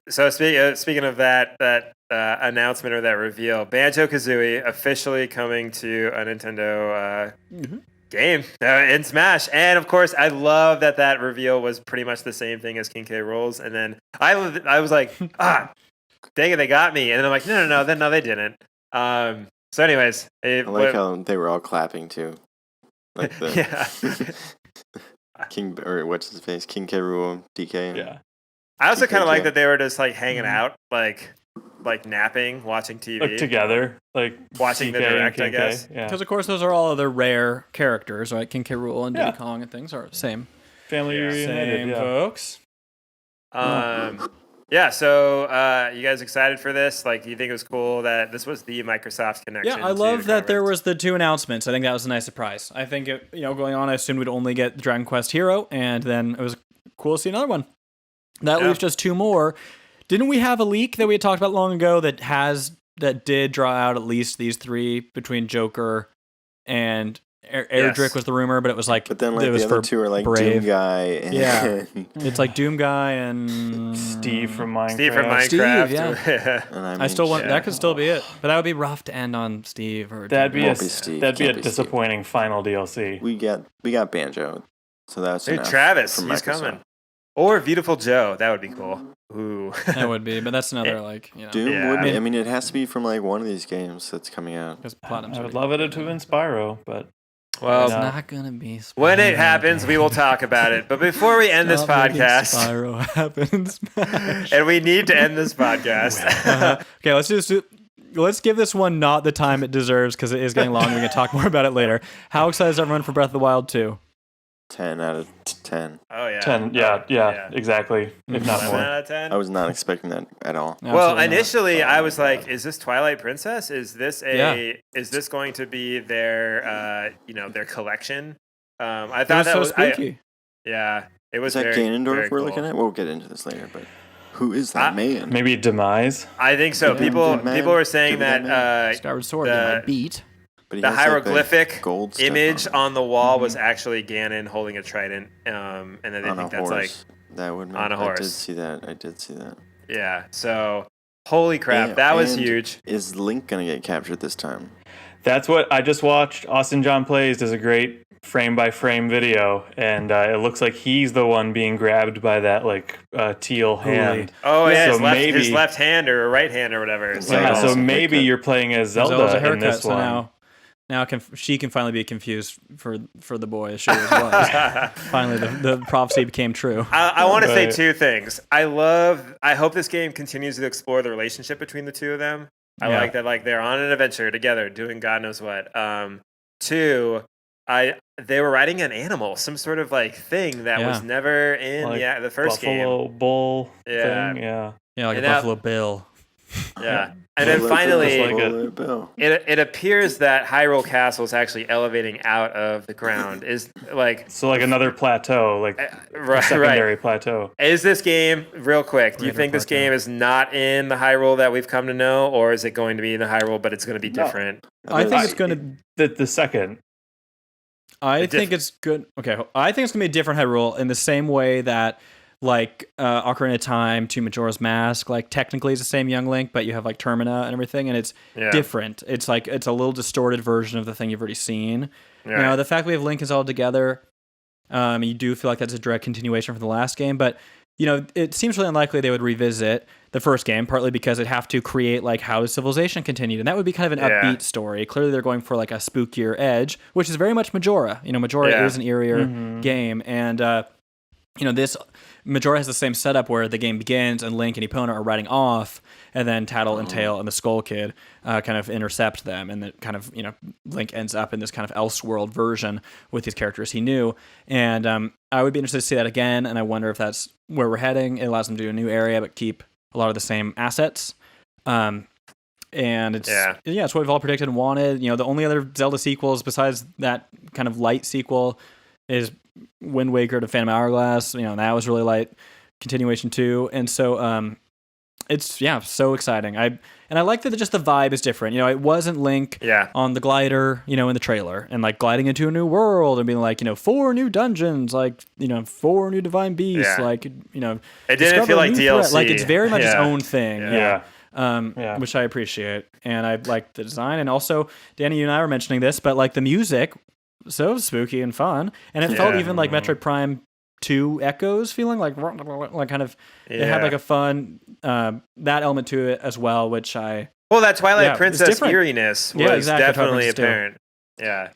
So speaking of that announcement or that reveal, Banjo-Kazooie officially coming to a Nintendo game in Smash. And of course, I love that reveal was pretty much the same thing as King K. Rool's. And then I was like, dang it, they got me. And then I'm like, no, they didn't. So anyways. I like how they were all clapping too. Like the what's his face? King K. Rool, DK. Yeah. I also kind of like that they were just like hanging out, like napping, watching TV. Like together, like watching the direct, I guess. Because of course those are all other rare characters, right? King K. Rool and Diddy Kong and things are the same. Family reunited, folks. Yeah, so you guys excited for this? Like, you think it was cool that this was the Microsoft connection? Yeah, I love that there was the two announcements. I think that was a nice surprise. I think going on, I assumed we'd only get the Dragon Quest Hero, and then it was cool to see another one. That leaves just two more. Didn't we have a leak that we had talked about long ago that did draw out at least these three between Joker and Erdrick was the rumor, but it was like, but then like it was the other for two are like Brave. Doom Guy. And It's like Doom Guy and Steve from Minecraft. Steve, yeah. And I still want that could still be it, but that would be rough to end on Steve or that'd be Steve. That'd be a Steve. disappointing final DLC. We got Banjo, so that's dude. Travis, he's coming. Or Beautiful Joe, that would be cool. Ooh, that would be, but that's another Doom would be. I mean, it has to be from like one of these games that's coming out. I would love it to have been Spyro, but well, it's not gonna be. Spyro. When it happens, we will talk about it. But before we end this podcast, Spyro happens, and we need to end this podcast. Okay, let's give this one not the time it deserves because it is getting long. We can talk more about it later. How excited is everyone for Breath of the Wild 2? 10 out of 10. Oh yeah. 10. Yeah, exactly. If not 7 more. out of 10. I was not expecting that at all. Well, initially I was like, "Is this Twilight Princess? Is this going to be their their collection?" I thought that was spooky. It was. Is that very, Ganondorf very we're cool. looking at? We'll get into this later, but who is that man? Maybe Demise. I think so. Yeah, People were saying that Skyward Sword might beat. But the hieroglyphic gold image on the wall was actually Ganon holding a trident, and then they think that's like that would on a horse. I did see that. Yeah. So, holy crap, that was huge. Is Link gonna get captured this time? That's what I just watched. Austin John Plays does a great frame by frame video, and it looks like he's the one being grabbed by that like teal hand. Oh yeah, so his left hand or right hand or whatever. Yeah, so maybe you're playing as Zelda in this one. So now she can finally be confused for the boy as she was. Finally, the prophecy became true. I want to say two things. I hope this game continues to explore the relationship between the two of them. I like that, like they're on an adventure together, doing God knows what. Two, they were riding an animal, some sort of like thing that was never in the first game. Buffalo bull thing, yeah. Yeah, like a Buffalo Bill. Yeah. And then finally, Just like Bullet bill. it appears that Hyrule Castle is actually elevating out of the ground. Is like So like another plateau, like a right. secondary plateau. Is this game real quick? Do you think this game is not in the Hyrule that we've come to know, or is it going to be in the Hyrule, but it's going to be different? I think it's going to. The second. I think it's good. Okay, I think it's gonna be a different Hyrule in the same way that like Ocarina of Time to Majora's Mask, like technically it's the same Young Link, but you have like Termina and everything, and it's different. It's like it's a little distorted version of the thing you've already seen. Yeah. Now the fact we have Link is all together, you do feel like that's a direct continuation from the last game, but you know it seems really unlikely they would revisit the first game, partly because they'd have to create like how does civilization continued, and that would be kind of an upbeat story. Clearly, they're going for like a spookier edge, which is very much Majora. You know, Majora is an eerier game, and you know this Majora has the same setup where the game begins and Link and Epona are riding off, and then Tattle and Tail and the Skull Kid kind of intercept them, and then kind of Link ends up in this kind of Elseworld version with these characters he knew, and I would be interested to see that again, and I wonder if that's where we're heading. It allows them to do a new area but keep a lot of the same assets. And it's it's what we've all predicted and wanted. You know, the only other Zelda sequels besides that kind of light sequel is Wind Waker to Phantom Hourglass. You know, and that was really light continuation too. And so it's so exciting. I like that just the vibe is different. You know, it wasn't Link on the glider, you know, in the trailer and like gliding into a new world and being like, 4 new dungeons, like, 4 new divine beasts, like, it didn't feel like DLC. Like it's very much its own thing. Yeah. Which I appreciate. And I like the design. And also, Danny, you and I were mentioning this, but like the music, so spooky and fun. And it felt even like Metroid Prime 2 echoes feeling like kind of it had like a fun that element to it as well, which that Twilight Princess eeriness was definitely apparent. Yeah,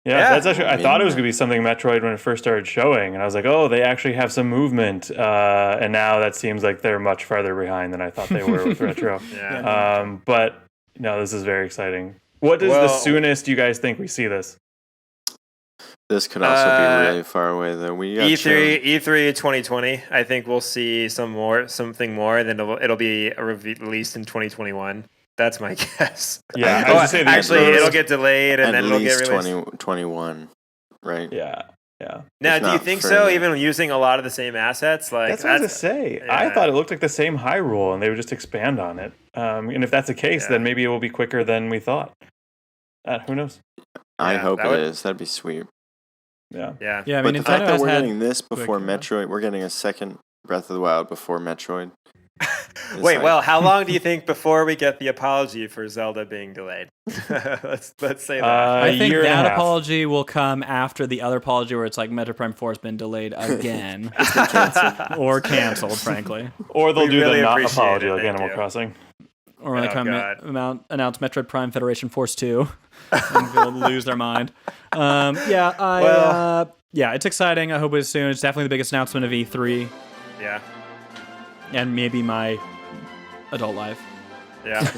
that's actually I thought it was gonna be something Metroid when it first started showing, and I was like, oh, they actually have some movement, and now that seems like they're much farther behind than I thought they were with Retro. But no, this is very exciting. What is the soonest you guys think we see this? This could also be really far away, though. We got E3 2020. I think we'll see something more. Then it'll be released in 2021. That's my guess. Yeah, actually, it'll get delayed and then it'll get released. 2021, right? Yeah. Now, do you think so? Even using a lot of the same assets, like that's what I was to say. Yeah. I thought it looked like the same Hyrule, and they would just expand on it. And if that's the case, then maybe it will be quicker than we thought. Who knows? I hope it is. That'd be sweet. Yeah. I mean, but the fact that we're getting this before Metroid, we're getting a second Breath of the Wild before Metroid. Wait, well, how long do you think before we get the apology for Zelda being delayed? let's say that. I think that apology will come after the other apology where it's like Metroid Prime 4 has been delayed again. It's been canceled. Or canceled, frankly. Or they'll do the not apology like Animal Crossing. Or when they come announce Metroid Prime Federation Force 2 and they'll lose their mind. It's exciting. I hope it's soon. It's definitely the biggest announcement of E3. Yeah. And maybe my adult life. Yeah.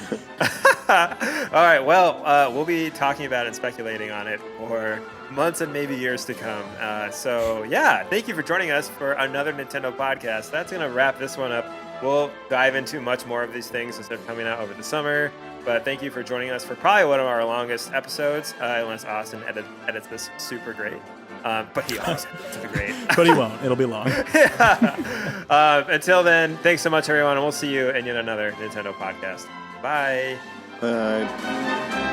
All right. Well, we'll be talking about it and speculating on it for months and maybe years to come. Thank you for joining us for another Nintendo podcast. That's going to wrap this one up. We'll dive into much more of these things as they're coming out over the summer. But thank you for joining us for probably one of our longest episodes, unless Austin edits this super great. But he always edits it great. But he won't. It'll be long. Until then, thanks so much, everyone, and we'll see you in yet another Nintendo podcast. Bye. Bye.